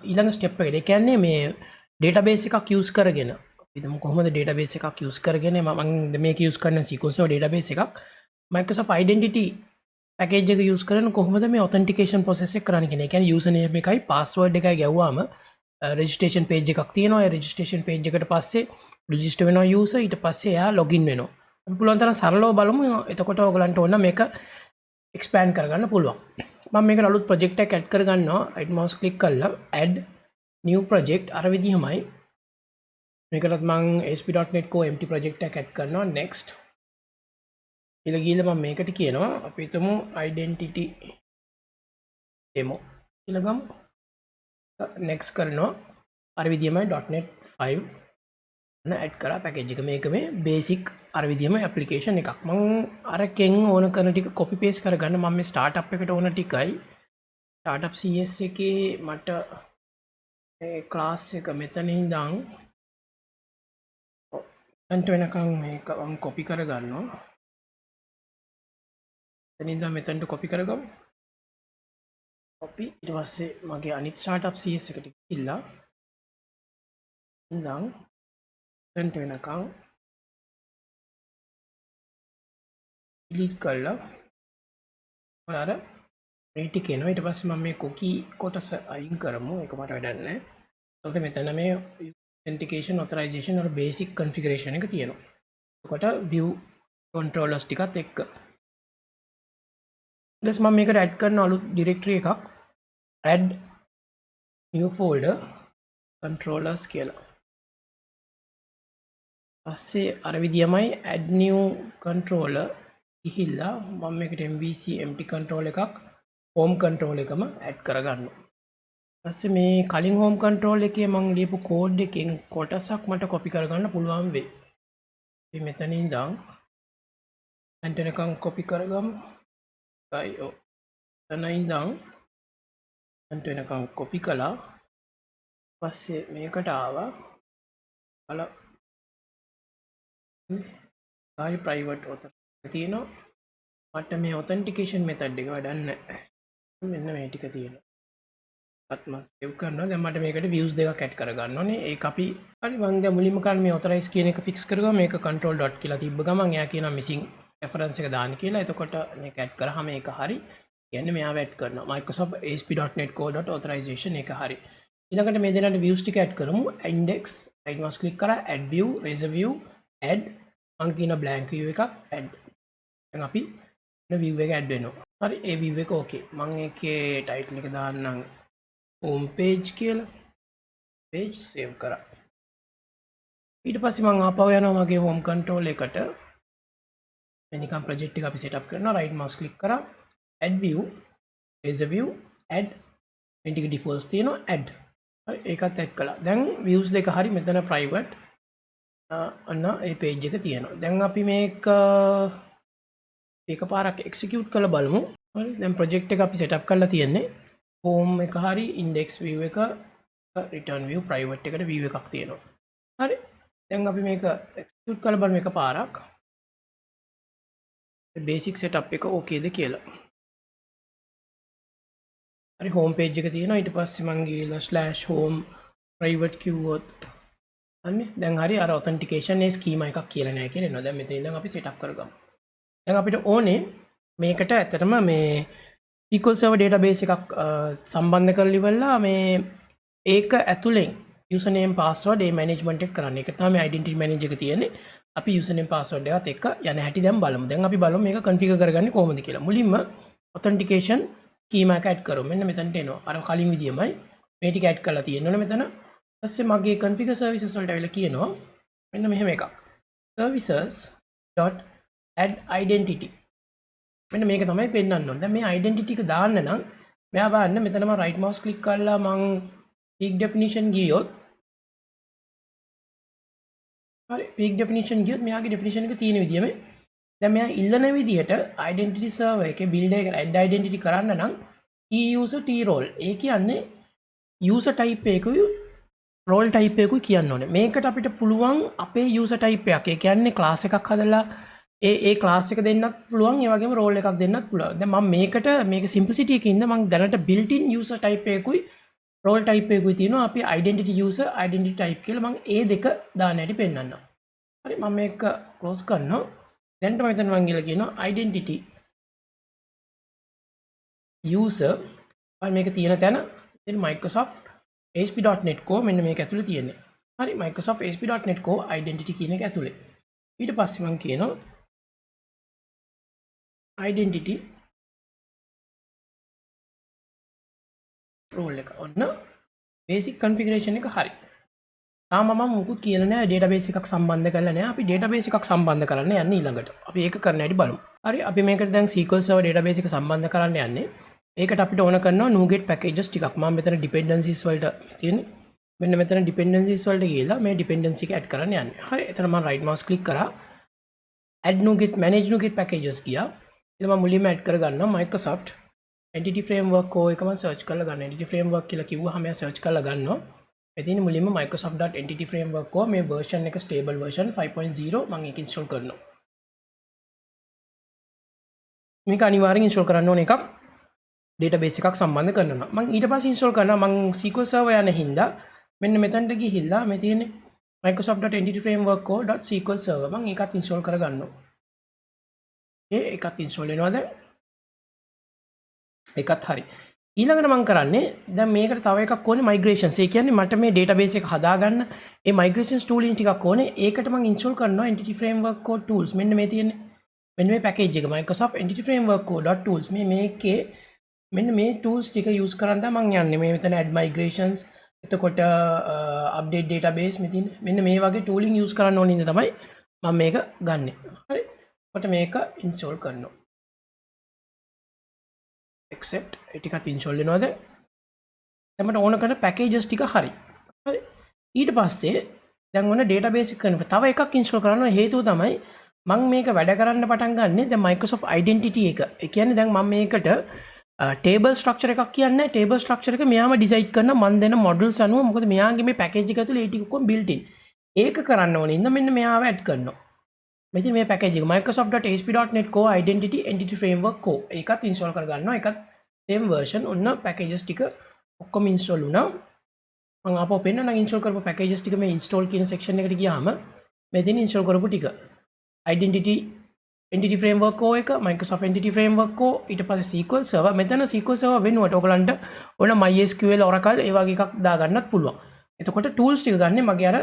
ඊළඟ ස්ටෙප් එකට. ඒ කියන්නේ මේ database එකක් use කරගෙන අපි දැන් කොහොමද database එකක් use කරගෙන මම මේක use කරන sequence of database එකක් Microsoft Identity package එක use කරන කොහොමද මේ authentication process එක කරන්න කියන. ඒ කියන්නේ username එකයි password එකයි ගැව්වාම registration page එකක් තියෙනවා. ඒ registration page එකට පස්සේ register වෙනවා user. ඊට පස්සේ එයා login වෙනවා. අපි පුළුවන් තරම් සරලව බලමු. එතකොට ඔයගලන්ට ඕන මේක expand කරගන්න පුළුවන්. මම මේක අලුත් project එකක් add කරගන්නවා. right mouse click කරලා add new project අර විදිහමයි. මේකටත් මම ASP.NET Core empty project එකක් add කරනවා. next ඊළඟ ගිහලා මම මේකට කියනවා අපි හිතමු identity demo කියලා ගමු. next කරනවා. අර විදිහමයි .NET 5 add කරා package එක. මේක මේ basic අර විදිහම application එකක්. මම අරකින් ඕන කරන ටික copy paste කරගන්න. මම මේ startup එකට ඕන ටිකයි startup CS එකේ මට මේ class එක මෙතන ඉඳන් අන්ට වෙනකන් මේක මම copy කරගන්නවා. එතන ඉඳන් මෙතනට copy කරගමු. copy ඊට පස්සේ මගේ අනිත් startup CS එකට ගිහිල්ලා ඉඳන් එතනට වෙනකන් delete කරලා අර මේ ටික එනවා. ඊට පස්සේ මම මේ cookie කොටස අයින් කරමු. ඒක මට වැඩක් නැහැ. ඒකට මෙතන මේ authentication authorization or basic configuration එක තියෙනවා. එතකොට view controllers ටිකත් එක්ක ඊට මම මේකට add කරන අලුත් directory එකක් add new folder controllers කියලා. පස්සේ අර විදියමයි add new controller ගිහිල්ලා මම මේකට MVC empty control එකක් home control එකම add කරගන්නවා. ඊපස්සේ මේ කලින් home control එකේ මම ලියපු code එකෙන් කොටසක් මට copy කරගන්න පුළුවන් වෙයි. අපි මෙතන ඉඳන් එතනකම් copy කරගමු. අයියෝ. එතන ඉඳන් එතනකම් copy කළා. ඊපස්සේ මේකට ආවා. private author තියෙනවා. මට මේ authentication method එක වැඩක් නැහැ. මෙන්න මේ ටික තියෙනවා. අත් මම save කරනවා. දැන් මට මේකට views දෙකක් add කරගන්න ඕනේ. ඒක අපි හරි මම දැන් මුලින්ම කරන්නේ මේ authorize කියන එක fix කරගම මේක control dot කියලා තිබ්බ ගමන් එයා කියනවා missing reference එක දාන්න කියලා. එතකොට මේක add කරාම ඒක හරි. කියන්නේ මෙයාව add කරනවා. Microsoft ASP.NET Core .authorization එක හරි. ඊළඟට මේ දෙනාට views ටික add කරමු. index right mouse click කරා add view, razor view, add මම කියන blank view එකක් add. දැන් අපි view එක add වෙනවා. හරි ඒ view එක okay. මම ඒකේ title එක දාන්නම් home page කියලා. page save කරා. ඊට පස්සේ මම ආපහු යනවා මගේ home control එකට. නිකන් ප්‍රොජෙක්ට් එක අපි setup කරනවා right mouse click කරා add view laser view add මේ ටික defaults තියෙනවා add ඒකත් add කළා දැන් views දෙක හරි මෙතන private අන්න ඒ page එක තියෙනවා දැන් අපි මේක එකපාරක් execute කරලා බලමු හරි දැන් project එක අපි setup කරලා තියෙන්නේ home එක හරි index view එක return view private එකට view එකක් තියෙනවා හරි දැන් අපි මේක execute කරලා බලමු එකපාරක් basic setup එක okay ද කියලා හරි home page එක තියෙනවා ඊට පස්සේ මම ගිහලා /home private කිව්වොත් අනේ දැන් හරි අර authentication ඒ schema එකක් කියලා නෑ කියලා එනවා දැන් මෙතන ඉඳන් අපි setup කරගමු දැන් අපිට ඕනේ මේකට ඇත්තටම මේ SQL Server database එකක් සම්බන්ධ කරලා ඉවරලා මේ ඒක ඇතුලෙන් username password ඒ management එක කරන්න. ඒක තමයි identity manager එක තියෙන්නේ. අපි username password එකත් එක්ක යන හැටි දැන් බලමු. දැන් අපි බලමු මේක configure කරගන්නේ කොහොමද කියලා. මුලින්ම authentication schema එක add කරමු. මෙන්න මෙතනට එනවා. අර කලින් විදියමයි මේ ටික add කරලා තියෙනවනේ මෙතන. ඊපස්සේ මගේ configure services වලට ඇවිල්ලා කියනවා මෙන්න මෙහෙම එකක්. services.add identity මෙන්න මේක තමයි පෙන්වන්න ඕනේ. දැන් මේ identity එක දාන්න නම් මෙයා බලන්න මෙතන මම right mouse click කරලා මම peak definition ගියොත් හරි peak definition ගියොත් මෙයාගේ definition එක තියෙන විදියම දැන් මෙයා ඉල්ලන විදියට identity server එකේ build එක add identity කරන්න නම් key user t role ඒ කියන්නේ user type එකකුයි role type එකකුයි කියන්න ඕනේ. මේකට අපිට පුළුවන් අපේ user type එකක් ඒ කියන්නේ class එකක් හදලා ඒ ක්ලාස් එක දෙන්නත් පුළුවන් ඒ වගේම රෝල් එකක් දෙන්නත් පුළුවන්. දැන් මම මේක simplicity එකකින්ද මම දැනට built in user type එකකුයි role type එකකුයි තියෙනවා. අපි identity user identity type කියලා මම ඒ දෙක දාන්න හැටි පෙන්නන්නම්. හරි මම මේක close කරනවා. දැන් තමයි මෙතන මම ගිහලා කියනවා identity user මේක තියෙන තැන ඉතින් Microsoft ASP.NET Core මෙන්න මේක ඇතුලේ තියෙන්නේ. හරි Microsoft ASP.NET Core identity කියන එක ඇතුලේ. ඊට පස්සේ මම කියනවා identity role එක ඔන්න basic configuration එක හරි. තාම මම මුකුත් කියලා නෑ database එකක් සම්බන්ධ කරලා නෑ. අපි database එකක් සම්බන්ධ කරන්න යන්නේ ඊළඟට. අපි ඒක කරන්න හැටි බලමු. හරි අපි මේකට දැන් SQL Server database එක සම්බන්ධ කරන්න යන්නේ. ඒකට අපිට ඕන කරනවා NuGet packages ටිකක්. මම මෙතන dependencies වලට තියෙන්නේ. මෙන්න මෙතන dependencies වලට ගිහලා මේ dependency එක add කරන්න යන්නේ. හරි එතන මම right mouse click කරා add NuGet manage NuGet packages ගියා. ඊළඟ මම මුලින්ම add කරගන්නවා Microsoft entity framework core එක මම search කරලා ගන්න. entity framework කියලා කිව්වහම එයා search කරලා ගන්නවා. මෙතන මුලින්ම Microsoft.entity framework core මේ version එක stable version 5.0 මම ඒක install කරනවා. මේක අනිවාර්යෙන් install කරන්න ඕන එකක්. database එකක් සම්බන්ධ කරනවා. මම ඊට පස්සේ install කරනවා මම SQL Server යන හින්දා මෙන්න මෙතනට ගිහිල්ලා මේ තියෙන්නේ Microsoft.entity framework core.sql server මම ඒකත් install කරගන්නවා. ඒකත් install වෙනවා දැන්. ඒකත් හරි. ඊළඟට මම කරන්නේ දැන් මේකට තව එකක් ඕනේ migrations. ඒ කියන්නේ මට මේ database එක හදාගන්න ඒ migrations tooling ටිකක් ඕනේ. ඒකට මම install කරනවා entity framework core tools. මෙන්න මේ තියෙන්නේ. මෙන්න මේ package එක Microsoft entity framework core.tools මේකේ මෙන්න මේ tools ටික use කරන් තමයි මම යන්නේ. මේ මෙතන add migrations එතකොට update database මෙන්න මේ වගේ tooling use කරන්න ඕන ඉඳ තමයි මම මේක ගන්නෙ. හරි. කොට මේක install කරනවා. accept ඒ ටිකත් install වෙනවද? දැන් මට ඕන කරන packages ටික හරි. හරි. ඊට පස්සේ දැන් ඔන්න database එක කරනවා. තව එකක් install කරන්න හේතුව තමයි මම මේක වැඩ කරන්න පටන් ගන්නෙ දැන් Microsoft identity එක. ඒ කියන්නේ දැන් මම මේකට table structure එකක් කියන්නේ table structure එක මෙයාම decide කරන මන් දෙන modules අනුව මොකද මෙයාගේ මේ package එක ඇතුලේ ඒ ටික ඔක්කොම built in. ඒක කරන්න ඕනේ. ඉතින් මෙන්න මෙයාව add කරනවා. මෙතන මේ package එක Microsoft.ASP.NET Core Identity Entity Framework Core ඒකත් install කරගන්නවා. ඒකත් same version ඔන්න packages ටික ඔක්කොම install වුණා. මම ආපහු පෙන්නන install කරපු packages ටික මේ install කියන section එකට ගියාම මෙතන install කරපු ටික Identity Entity Framework Core එක Microsoft Entity Framework Core ඊට පස්සේ SQL Server මෙතන SQL Server වෙනුවට ඔයගලන්ට ඕන MySQL Oracle ඒ වගේ එකක් දාගන්නත් පුළුවන්. එතකොට tools ටික ගන්න මගේ අර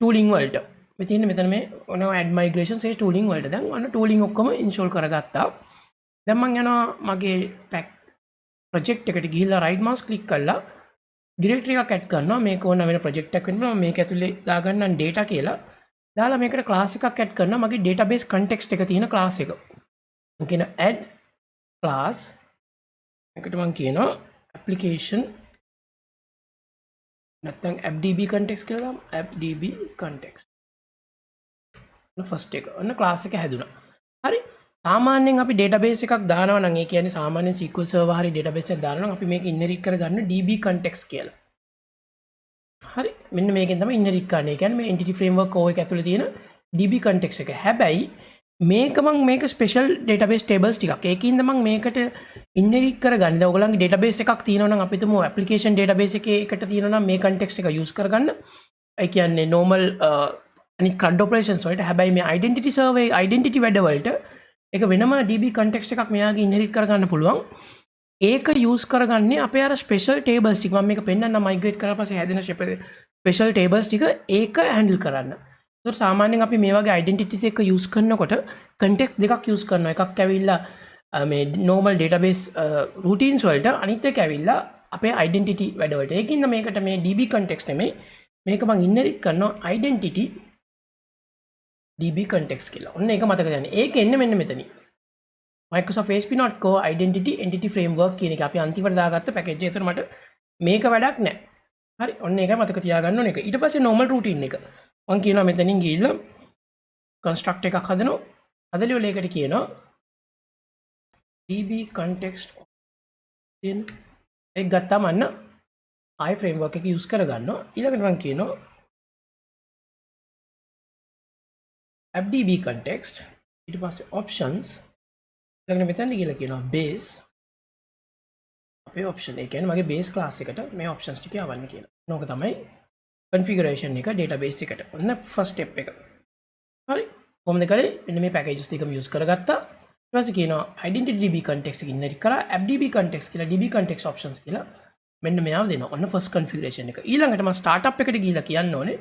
tooling වලට. මෙතන මේ ඕන add migrations ඒ tooling වලට. දැන් ඔන්න tooling ඔක්කොම install කරගත්තා. දැන් මම යනවා මගේ project එකට ගිහිල්ලා right mouse click කරලා directory එකක් add කරනවා. මේක ඕන වෙන project එකක් වෙනවා. මේක ඇතුලේ දාගන්නම් data කියලා. දාලා මේකට ක්ලාස් එකක් ඇඩ් කරනවා මගේ database context එක තියෙන ක්ලාස් එක. මම කියන add class එකට මම කියනවා application නැත්නම් appdb context කියලා දාමු. appdb context. ෆස්ට් එක. ඔන්න ක්ලාස් එක හැදුනා. හරි. සාමාන්‍යයෙන් අපි database එකක් දානවා නම් ඒ කියන්නේ සාමාන්‍ය SQL server හරි database එකක් දානවා නම් අපි මේක inherit කරගන්න db context කියලා. හරි. මෙන්න මේකෙන් තමයි inherit කරන්නේ. ඒ කියන්නේ මේ entity framework OS එක ඇතුලේ තියෙන db context එක. හැබැයි මේක මම මේක special database tables ටිකක්. ඒකින්ද මම මේකට inherit කරගන්නේ. දැන් ඔයගොල්ලන්ගේ database එකක් තියෙනවා නම් අපි තුමු application database එකේ එකට තියෙනවා නම් මේ context එක use කරගන්න. ඒ කියන්නේ normal අනිත් CRUD operations වලට. හැබැයි මේ identity server identity වැඩ වලට ඒක වෙනම db context එකක් මෙයාගේ inherit කරගන්න පුළුවන්. ඒක use කරගන්නේ අපේ අර special tables ටික. මම මේක පෙන්නන්න migrate කරලා පස්සේ හැදෙන special tables ටික ඒක handle කරන්න. ඒතකොට සාමාන්‍යයෙන් අපි මේ වගේ identities එක use කරනකොට context දෙකක් use කරනවා. එකක් ඇවිල්ලා මේ normal database routines වලට, අනිත් එක ඇවිල්ලා අපේ identity වැඩ වලට. ඒකින්ද මේකට මේ db context නෙමෙයි. මේක මම inherit කරනවා identity db context කියලා. ඔන්න ඒක මතක තියාගන්න. ඒක එන්නේ මෙන්න මෙතනින්. Microsoft ASP.NET Identity Entity Framework කියන එක අපි අන්තිමට දාගත්ත පැකේජ් එක. ඒතර මට මේක වැඩක් නැහැ. හරි. ඔන්න ඒක මතක තියාගන්න ඕන එක. ඊට පස්සේ normal routine එක. මම කියනවා මෙතනින් ගිහිල්ලා construct එකක් හදනවා. හදලි වල ඒකට කියනවා db context කියන එක ගත්තාම අන්න ආයි framework එක use කරගන්නවා. ඊළඟට මම කියනවා appdb context ඊට පස්සේ options ඊළඟට මෙතන ගිහලා කියනවා base අපේ option ඒ කියන්නේ මගේ base class එකට මේ options ටික යවන්න කියනවා. නෝක තමයි configuration එක database එකට. ඔන්න first step එක. හරි. කොහොමද කරේ? මෙන්න මේ packages ටිකම use කරගත්තා. ඊට පස්සේ කියනවා identity db context එක inherit කරා appdb context කියලා db context options කියලා මෙන්න මෙයාව දෙනවා. ඔන්න first configuration එක. ඊළඟට මම startup එකට ගිහලා කියන්න ඕනේ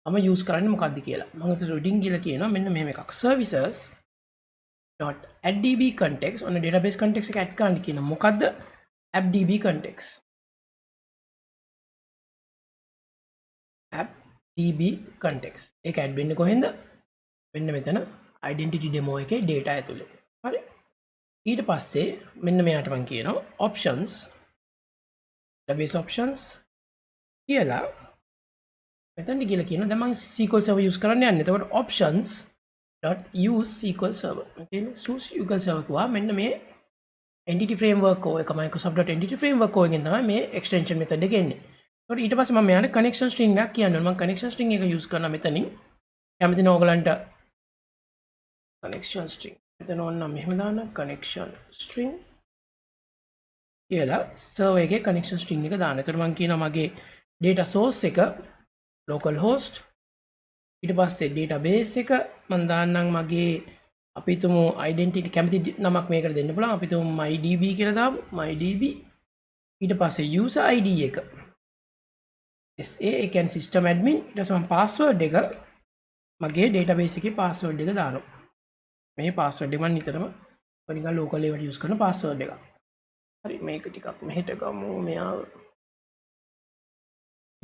මම use කරන්නේ මොකක්ද කියලා. මම routing ගිහලා කියනවා මෙන්න මෙහෙම එකක්. services .addb context ඔන්න database context එක add කරන්න කියන මොකද්ද appdb context appdb context ඒක add වෙන්නේ කොහෙන්ද මෙන්න මෙතන identity demo එකේ data ඇතුලේ හරි ඊට පස්සේ මෙන්න මෙයාට මම කියනවා options database options කියලා මෙතනට ගිහලා කියනවා දැන් මම SQL server use කරන්න යන්නේ එතකොට options .use SQL server. Okay, use SQL server कुआ मैंने में entity framework को एक Microsoft.entity framework को एक इंदा में extension method देखेंगे. और इटे पास मैं यार connection string ना किया ना मैं connection string एक use करना में तनी क्या में तो नौगलांटा connection string में तो नौ ना मेहमदाना connection string ये ला server के connection string ने का दाने तो मैं किया ना मगे data source से का local host ඊට පස්සේ database එක මම දාන්නම් මගේ අපි තුමු identity කැමති නමක් මේකට දෙන්න පුළුවන් අපි තුමු mydb කියලා දාමු mydb ඊට පස්සේ user id එක sa ඒ කියන්නේ system admin ඊට පස්සේ මම password එක මගේ database එකේ password එක දානවා මේ password එක මම නිතරම නිකන් local ඒවට use කරන password එක හරි මේක ටිකක් මෙහෙට ගමු මෙයා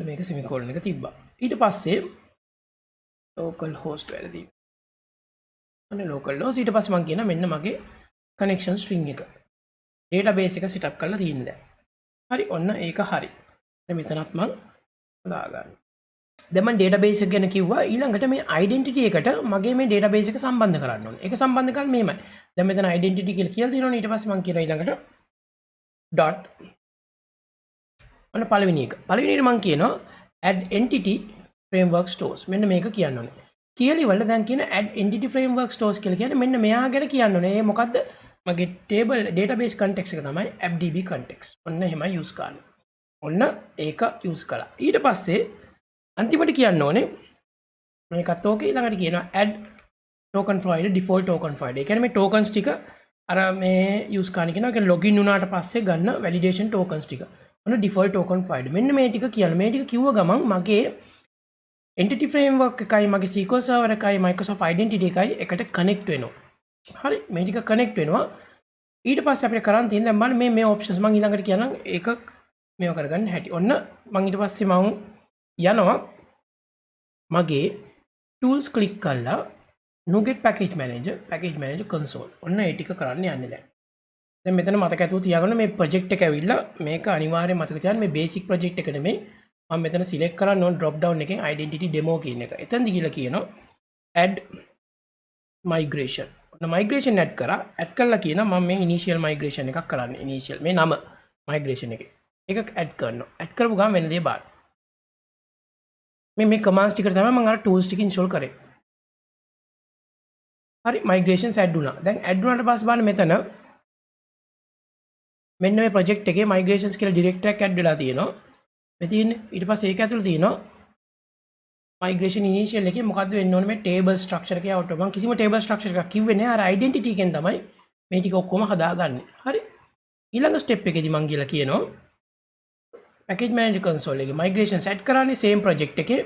මේක semicolon එක තිබ්බා ඊට පස්සේ local host වැරදි. අනේ local host ඊට පස්සේ මම කියනවා මෙන්න මගේ connection string එක. database එක setup කරලා තියෙන්නේ දැන්. හරි ඔන්න ඒක හරි. දැන් මෙතනත් මම දාගන්න. දැන් මම database එක ගැන කිව්වා ඊළඟට මේ identity එකට මගේ මේ database එක සම්බන්ධ කරන්න ඕනේ. ඒක සම්බන්ධ කරන්න මෙහෙමයි. දැන් මෙතන identity කියලා තියෙනවනේ ඊට පස්සේ මම කියනවා ඊළඟට dot ඔන්න පළවෙනි එක. පළවෙනියට මම කියනවා add entity framework stores මෙන්න මේක කියන්න ඕනේ. කියලා ඉවල දැන් කියන add entity framework stores කියලා කියන්නේ මෙන්න මෙයා ගැන කියන්න ඕනේ. ඒ මොකද්ද? මගේ table database context එක තමයි appdb context. ඔන්න එහෙමයි use කරන්නේ. ඔන්න ඒක use කළා. ඊට පස්සේ අන්තිමට කියන්න ඕනේ මේකත් ඕකේ ඊළඟට කියනවා add token provider default token provider. ඒ කියන්නේ මේ tokens ටික අර මේ use කරන්න කියනවා. ඒක login වුණාට පස්සේ ගන්න validation tokens ටික. ඔන්න default token provider. මෙන්න මේ ටික කියන්න. මේ ටික කිව්ව ගමන් මගේ entity framework එකයි මගේ SQL server එකයි Microsoft identity එකයි එකට connect වෙනවා. හරි මේ ටික connect වෙනවා. ඊට පස්සේ අපිට කරන් තියෙන දැන් බලන්න මේ options මම ඊළඟට කියනම් ඒක මේව කරගන්න හැටි. ඔන්න මම ඊට පස්සේ මම යනවා මගේ ටූල්ස් ක්ලික් කරලා නුගෙට් පැකේජ් මැනේජර් කන්සෝල් ඔන්න ඒ ටික කරන්න යන්නේ දැන්. දැන් මෙතන මතක ඇතුව තියාගන්න මේ ප්‍රොජෙක්ට් එක ඇවිල්ලා මේක අනිවාර්යයෙන් මතක තියාගන්න මේ බේසික් ප්‍රොජෙක්ට් එක නෙමෙයි. මම මෙතන සිලෙක්ට් කරන්න ඕන drop down එකෙන් identity demo කියන එක. එතනදි ගිහලා කියනවා add migration. ඔන්න migration add කරා. add කළා කියනවා මම මේ initial migration එකක් කරන්න. initial මේ නම migration එකේ. ඒක add කරනවා. add කරපු ගමන් වෙන දේ බලන්න. මේ commands ටික තමයි මම අර tools ටික install කරේ. හරි migrations add වුණා. දැන් add වුණාට පස්සේ බලන්න මෙතන මෙන්න මේ project එකේ migrations කියලා directory එකක් add වෙලා තියෙනවා. මේ තියෙන්නේ ඊට පස්සේ ඒක ඇතුළේ තියෙනවා migration initial එකේ මොකද්ද වෙන්න ඕනේ මේ table structure එකේ આવුට් මම කිසිම table structure එකක් කිව්වේ නෑ අර identity එකෙන් තමයි මේ ටික ඔක්කොම හදාගන්නේ. හරි. ඊළඟ step එකේදී මම කියලා කියනවා package manager console එකේ migration set කරන්නේ same project එකේ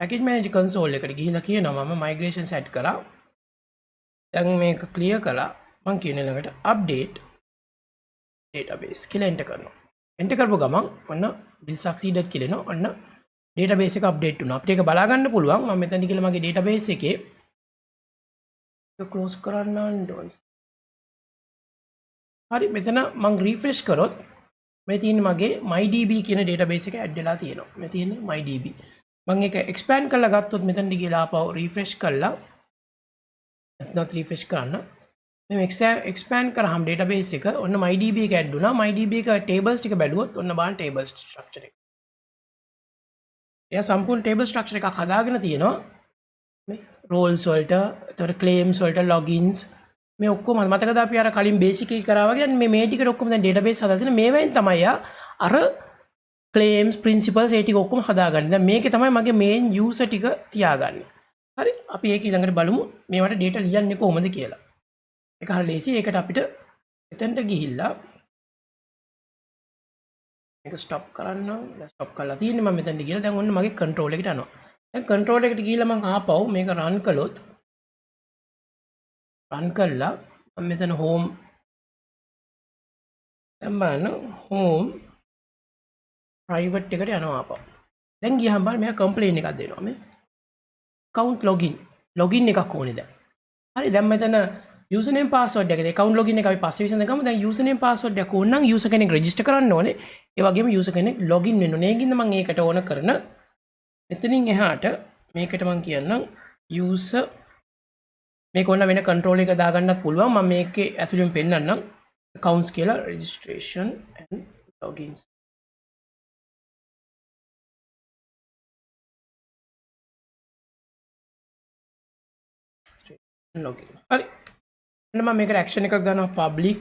package manager console එකට ගිහිල්ලා කියනවා මම migration set කරා. දැන් මේක clear කළා. මම කියන ළඟට update database කියලා enter කරනවා. enter කරපුව ගමන් ඔන්න will succeeded කියලා එනවා. ඔන්න database එක update වුණා. අපිට ඒක බලා ගන්න පුළුවන්. මම මෙතන ගිහලා මගේ database එකේ ඒක close කරන්න ඕනේ. හරි මෙතන මම refresh කරොත් මේ තියෙන මගේ mydb කියන database එක add වෙලා තියෙනවා. මේ තියෙන්නේ mydb. මම ඒක expand කරලා ගත්තොත් මෙතනට ගිහලා ආපහු refresh කරලා නැත්නම් refresh කරන්න මේ expand කරාම database එක ඔන්න mydb එක add වුණා. mydb එක tables ටික බැලුවොත් ඔන්න බලන්න tables structure එක. එයා සම්පූර්ණ table structure එකක් හදාගෙන තියෙනවා. මේ roles වලට, එතකොට claims වලට, logins මේ ඔක්කොම මතකද අපි අර කලින් basic එක කරා වගේ මේ ටිකට ඔක්කොම දැන් database හදලා තියෙන මේවෙන් තමයි අර claims principles ඒ ටික ඔක්කොම හදාගන්නේ. දැන් මේකේ තමයි මගේ main user ටික තියාගන්නේ. හරි අපි ඒක ඊළඟට බලමු මේවට data ලියන්නේ කොහොමද කියලා. ඒක හරිය ලේසි. ඒකට අපිට එතනට ගිහිල්ලා මේක stop කරන්න. දැන් stop කරලා තියෙන්නේ මම මෙතනට ගිහලා දැන් ඔන්න මගේ control එකට යනවා. දැන් control එකට ගිහිල්ලා මම ආපහු මේක run කළොත් run කළා මම මෙතන home දැන් බලන්න home private එකට යනවා ආපහු. දැන් ගියහම බලන්න මෙයා complaint එකක් දෙනවා මේ account login එකක් ඕනේ දැන්. හරි දැන් මෙතන username password එකද account login එක අපි පස්සේ විසඳගමු. දැන් username password එක ඕන නම් user කෙනෙක් register කරන්න ඕනේ. ඒ වගේම user කෙනෙක් login වෙන්න ඕනේ. ඒකින්ද මම ඒකට ඕන කරන මෙතනින් එහාට මේකට මම කියන්නම් user මේක ඕන වෙන control එක දාගන්නත් පුළුවන්. මම මේකේ ඇතුළෙන් පෙන්නන්නම් accounts කියලා registration and logins. login. හරි. එන්න මම මේකට action එකක් දානවා public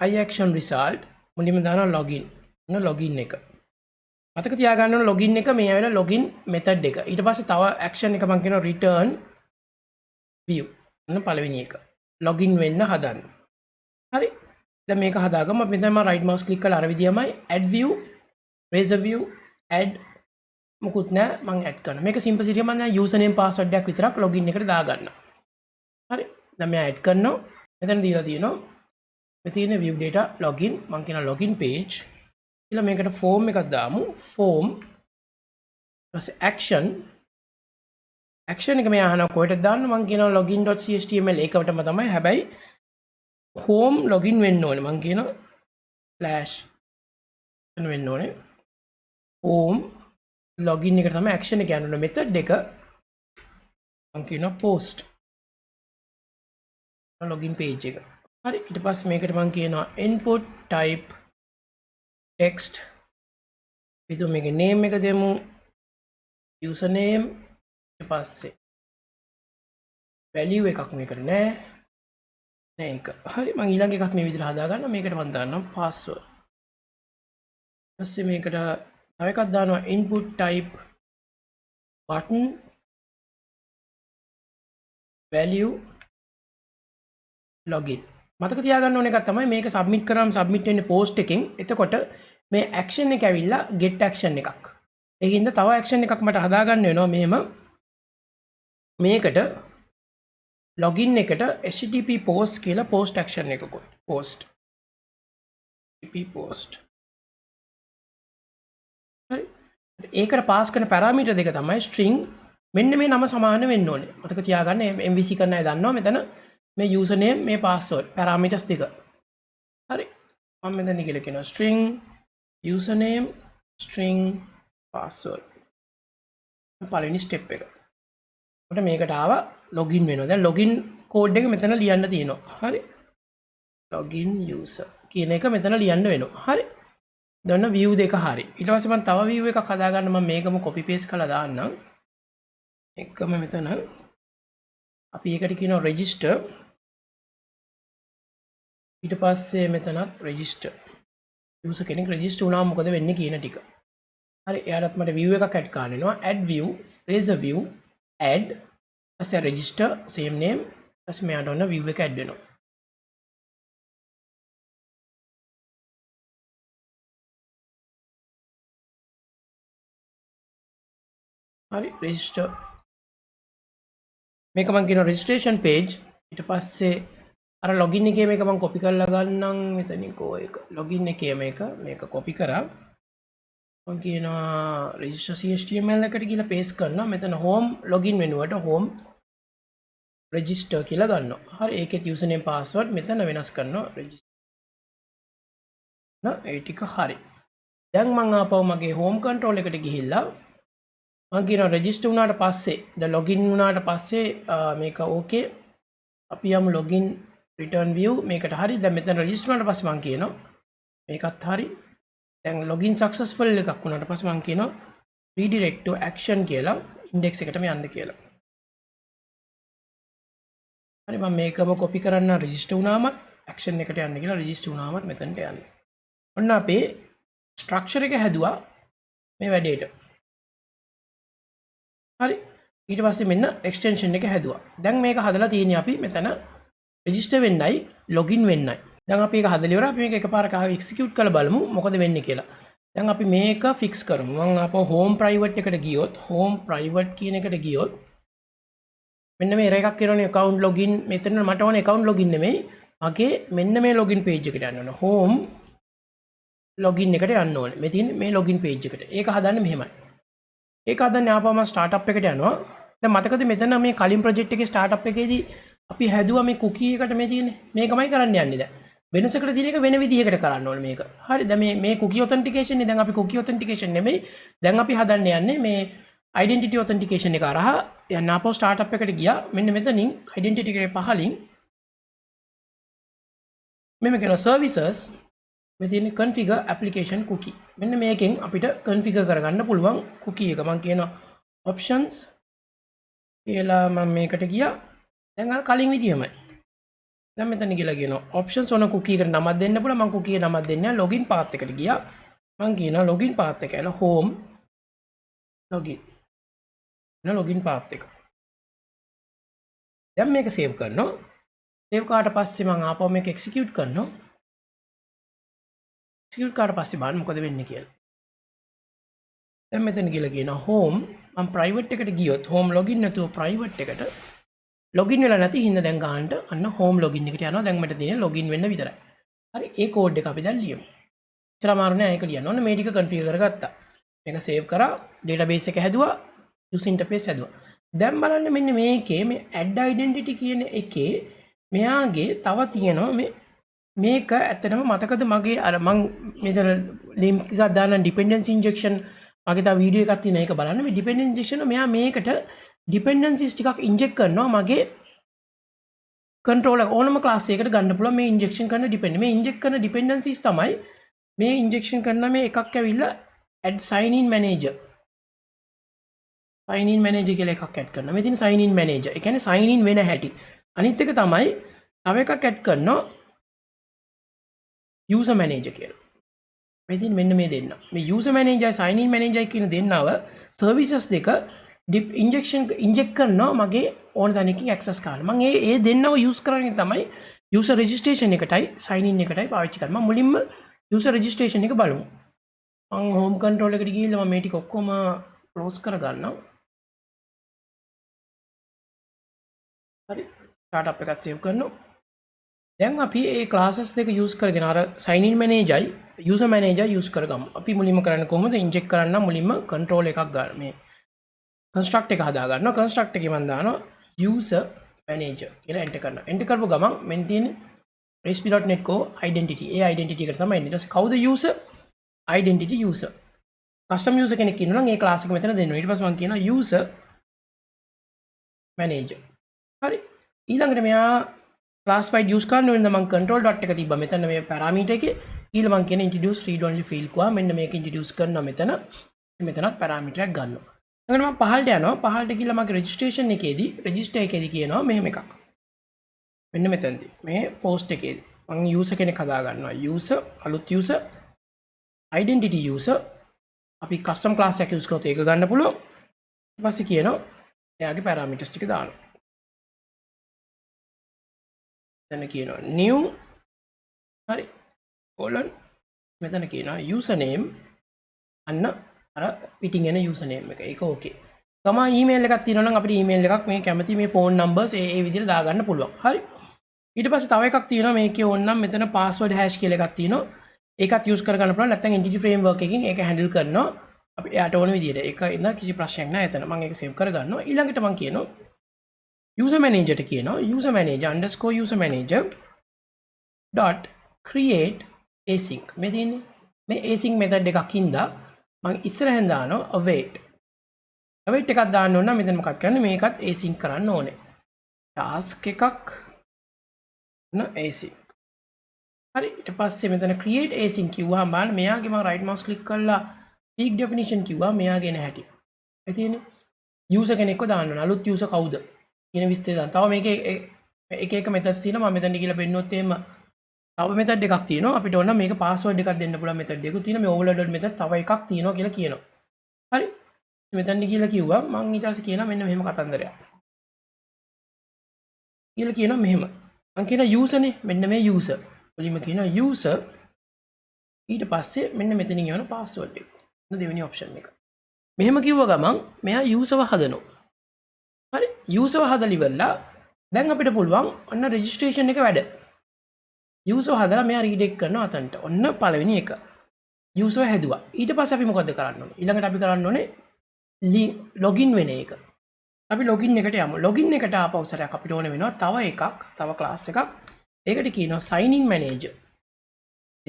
I action result මුලින්ම දානවා login. ඔන්න login එක. මතක තියාගන්න ඕන login එක මේ ඇවිල්ලා login method එක. ඊට පස්සේ තව action එක මම කියනවා return view. ඔන්න පළවෙනි එක. login වෙන්න හදන්න. හරි. දැන් මේක හදාගමු. අපි මෙතන මම right mouse click කරලා අර විදියමයි add view, razor view, add මොකුත් නෑ මම add කරනවා. මේක simplicity මම දැන් username password එකක් විතරක් login එකට දාගන්නවා. හරි. දැන් මම add කරනවා. මෙතන දීලා තියෙනවා. මේ තියෙන view data login මම කියන login page. ඊළඟ මේකට form එකක් දාමු. form ඊපස්සේ action එක මේ අහනවා කොහෙටද දාන්න මම කියනවා login.html ඒකවටම තමයි. හැබැයි home login වෙන්න ඕනේ. මම කියනවා slash වෙන්න ඕනේ. home login එකට තමයි action එක යන්න ඕනේ. method එක මම කියනවා post login page එක. හරි ඊට පස්සේ මේකට මම කියනවා input type text විදිහ මේකේ name එක දෙමු username ඊට පස්සේ value එකක් මේකට නෑ ඒක. හරි මම ඊළඟ එකක් මේ විදිහට හදාගන්න. මේකට මම දාන්නම් password. ඊපස්සේ මේකට තව එකක් දානවා input type button value login. මතක තියාගන්න ඕන එකක් තමයි මේක සබ්මිට් කරාම සබ්මිට් වෙන්නේ post එකෙන්. එතකොට මේ action එක ඇවිල්ලා get action එකක්. ඒකින්ද තව action එකක් මට හදාගන්න වෙනවා මෙහෙම. මේකට login එකට http post කියලා post action එකකුත් post http post. හරි ඒකට පාස් කරන පැරාමීටර් දෙක තමයි string මෙන්න මේ නම සමාන වෙන්න ඕනේ. මතක තියාගන්න MVC කරන අය දන්නවා මෙතන මේ user name මේ password parameters දෙක. හරි. මම මෙතන කියලා කියනවා string username string password. පළවෙනි ස්ටෙප් එක. කොට මේකට ආවා login වෙනවා. දැන් login code එක මෙතන ලියන්න තියෙනවා. හරි. login user කියන එක මෙතන ලියන්න වෙනවා. හරි. දන්න view දෙක හරි. ඊට පස්සේ මම තව view එකක් හදාගන්න මම මේකම copy paste කරලා දාන්නම්. එකම මෙතන අපි ඒකට කියනවා register. ඊට පස්සේ මෙතනත් register. user කෙනෙක් register වුණාම මොකද වෙන්නේ කියන ටික. හරි. එයාලත් මට view එකක් add කරන්න වෙනවා. add view, raise a view, add ඊපස්සේ register same name. ඊපස්සේ මෙයාට ඔන්න view එක add වෙනවා. හරි. register මේක මම කියන registration page. ඊට පස්සේ අර login එකේ මේක මම copy කරලා ගන්නම් මෙතනින් කෝ එක login එකේ මේක copy කරා මම කියනවා register html එකට ගිහලා paste කරනවා මෙතන home login වෙනුවට home register කියලා ගන්නවා හරි ඒකේ username password මෙතන වෙනස් කරනවා register නා ඒ ටික හරි දැන් මම ආපහු මගේ home control එකට ගිහිල්ලා මම කියනවා register වුණාට පස්සේ දැන් login වුණාට පස්සේ මේක okay අපි යමු login return view මේකට හරි දැන් මෙතන register වුණාට පස්සේ මම කියනවා මේකත් හරි දැන් login successful එකක් වුණාට පස්සේ මම කියනවා redirect to action කියලා index එකටම යන්න කියලා හරි මම මේකම copy කරන්න register වුණාම action එකට යන්න කියලා register වුණාම මෙතනට යන්න ඔන්න අපේ structure එක හැදුවා මේ වැඩේට හරි ඊට පස්සේ මෙන්න extension එක හැදුවා දැන් මේක හදලා තියෙන්නේ අපි මෙතන register වෙන්නයි login වෙන්නයි දැන් අපි ඒක හදලා ඉවරයි අපි මේක එකපාරට execute කරලා බලමු මොකද වෙන්නේ කියලා දැන් අපි මේක fix කරමු මම ආපහු home private එකට ගියොත් home private කියන එකට ගියොත් මෙන්න මේ error එකක් එනවනේ account login මෙතන මට ඕනේ account login නෙමෙයි මගේ මෙන්න මේ login page එකට යන්න ඕනේ home login එකට යන්න ඕනේ මේ තියෙන මේ login page එකට ඒක හදන්නේ මෙහෙමයි ඒක හදන්නේ ආපහු මම startup එකට යනවා දැන් මතකද මෙතන මේ කලින් project එකේ startup එකේදී අපි හැදුවා මේ cookie එකට මේ තියෙන්නේ මේකමයි කරන්න යන්නේ දැන් වෙනසකට තියෙන එක වෙන විදිහකට කරන්න ඕනේ මේක හරි දැන් මේ cookie authentication නේ දැන් අපි cookie authentication නෙමෙයි දැන් අපි හදන්න යන්නේ මේ identity authentication එක අරහා යන්න ආපහු startup එකට ගියා මෙන්න මෙතනින් identity එකේ පහලින් මෙන්න කියන services මේ තියෙන configure application cookie මෙන්න මේකෙන් අපිට configure කරගන්න පුළුවන් cookie එක මම කියන options කියලා මම මේකට ගියා දැන් අර කලින් විදියමයි දැන් මෙතන ගිහලා කියනවා options on cookie එකට නමක් දෙන්න පුළුවන් මම cookie නමක් දෙන්නේ login path එකට ගියා මම කියනවා login path එක ඇල home login login path එක දැන් මේක save කරනවා save කරාට පස්සේ මම ආපහු මේක execute කරනවා execute කරාට පස්සේ බලන්න මොකද වෙන්නේ කියලා දැන් මෙතන ගිහලා කියනවා home මම private එකට ගියොත් home login නැතුව private එකට login වෙලා නැති හින්දා දැන් ගන්නට අන්න home login එකට යනවා දැන් මට තියෙන්නේ login වෙන්න විතරයි හරි ඒ code එක අපි දැන් ලියමු ඉතල අමාරු නෑ ඒක ලියන්න ඕනේ මේ ටික configure කරගත්තා මේක save කරා database එක හැදුවා user interface හැදුවා දැන් බලන්න මෙන්න මේකේ මේ add identity කියන එකේ මෙයාගේ තව තියෙනවා මේක ඇත්තටම මතකද මගේ අර මං මෙතන link එකක් දාන dependency injection මගේ තව වීඩියෝ එකක් තියෙනවා ඒක බලන්න මේ dependency injection මෙයා මේකට dependencies ටිකක් inject කරනවා මගේ controller ඕනම class එකකට ගන්න පුළුවන් මේ injection කරන මේ inject කරන dependencies තමයි මේ injection කරන මේ එකක් ඇවිල්ලා add sign in manager කියලා එකක් add කරනවා මේ තියෙන sign in manager ඒ කියන්නේ sign in වෙන හැටි අනිත් එක තමයි තව එකක් add කරනවා user manager කියලා මේ තියෙන මෙන්න මේ දෙන්න මේ user manager sign in manager කියන දෙන්නව services දෙක inject කරනවා මගේ ඕන තැනකින් access කරන්න මම ඒ දෙන්නව use කරන්නේ තමයි user registration එකටයි sign in එකටයි පාවිච්චි කරන්නේ මම මුලින්ම user registration එක බලමු මම home control එකට ගිහිල්ලා මම මේ ටික ඔක්කොම close කරගන්නවා හරි startup එකත් save කරනවා දැන් අපි මේ classes දෙක use කරගෙන අර sign in managerයි user manager use කරගමු. අපි මුලින්ම කරන්නේ කොහොමද? inject කරන්න මුලින්ම control එකක් ගන්න. මේ construct එක හදා ගන්නවා. construct එකේ මම දානවා user manager කියලා enter කරනවා. enter කරපු ගමන් මෙන්න තියෙන ASP.NET Core identity. ඒ identity එකට තමයි එන්නේ. ඊට පස්සේ කවුද user? identity user. custom user කෙනෙක් ඉන්නවා නම් ඒ class එක මෙතන දෙනවා. ඊට පස්සේ මම කියනවා user manager. හරි. ඊළඟට මෙයා classified use කරන්න වෙනද මම control dot එක තිබ්බා මෙතන මේ parameter එකේ. ඊළඟ මම කියන introduce read only field කිව්වා. මෙන්න මේක introduce කරනවා මෙතන. මෙතනත් parameter එකක් ගන්නවා. ඊළඟට මම පහළට යනවා. පහළට ගිහලා මගේ registration එකේදී register එකේදී කියනවා මෙහෙම එකක්. මෙන්න මෙතනදී මේ post එකේදී මම user කෙනෙක් හදා ගන්නවා. user අලුත් user identity user අපි custom class එකක් use කරොත් ඒක ගන්න පුළුවන්. ඊට පස්සේ කියනවා එයාගේ parameters ටික දානවා. මෙතන කියනවා new හරි colon මෙතන කියනවා username අන්න අර පිටින් එන username එක. ඒක okay. තම email එකක් තියෙනවා නම් අපිට email එකක් මේ කැමති මේ phone numbers ඒ විදිහට දාගන්න පුළුවන්. හරි. ඊට පස්සේ තව එකක් තියෙනවා මේකේ ඕනනම් මෙතන password hash කියලා එකක් තියෙනවා. ඒකත් use කරගන්න පුළුවන්. නැත්නම් entity framework එකකින් ඒක handle කරනවා. අපි එයාට ඕන විදිහට. ඒක ඉඳන් කිසි ප්‍රශ්නයක් නැහැ එතන. මම ඒක save කරගන්නවා. ඊළඟට මම කියනවා user manager ට කියනවා user manager underscore user manager dot create async. මේ තියෙන්නේ මේ async method එකක් හින්දා මම ඉස්සරහෙන් දානවා await. await එකක් දාන්න ඕන නම් මෙතන මොකක්ද කරන්නේ මේකත් async කරන්න ඕනේ. task එකක් async. හරි ඊට පස්සේ මෙතන create async කිව්වහම බලන්න මෙයාගේ මම right mouse click කරලා peak definition කිව්වා මෙයාගේ එන හැටි. ඒ තියෙන්නේ user කෙනෙක්ව දාන්න ඕන. අලුත් user කවුද කියන විස්තරය දාන්න. තව මේකේ එක methods තියෙනවා. මම මෙතන ගිහලා පෙන්නොත් එහෙම තව method එකක් තියෙනවා. අපිට ඕන මේක password එකක් දෙන්න පුළුවන් method එකක් තියෙනවා. මේ overloaded method තව එකක් තියෙනවා කියලා කියනවා. හරි. මෙතන ගිහලා කිව්වා මම ඊට පස්සේ කියනවා මෙන්න මෙහෙම කතන්දරයක්. කියලා කියනවා මෙහෙම. මම කියන user නේ මෙන්න මේ user. මුලින්ම කියනවා user ඊට පස්සේ මෙන්න මෙතනින් යන password එක. දෙවෙනි option එක. මෙහෙම කිව්ව ගමන් මෙයා user ව හදනවා. හරි user ව හදලා ඉවරලා දැන් අපිට පුළුවන් ඔන්න registration එක වැඩ. user හදලා මෙයා redirect කරනවා අතන්ට. ඔන්න පළවෙනි එක. user හැදුවා. ඊට පස්සේ අපි මොකද කරන්න ඕනේ? ඊළඟට අපි කරන්න ඕනේ login වෙන එක. අපි login එකට යමු. login එකට ආපහු සරයක් අපිට ඕනේ වෙනවා තව එකක්, තව class එකක්. ඒකට කියනවා sign in manager.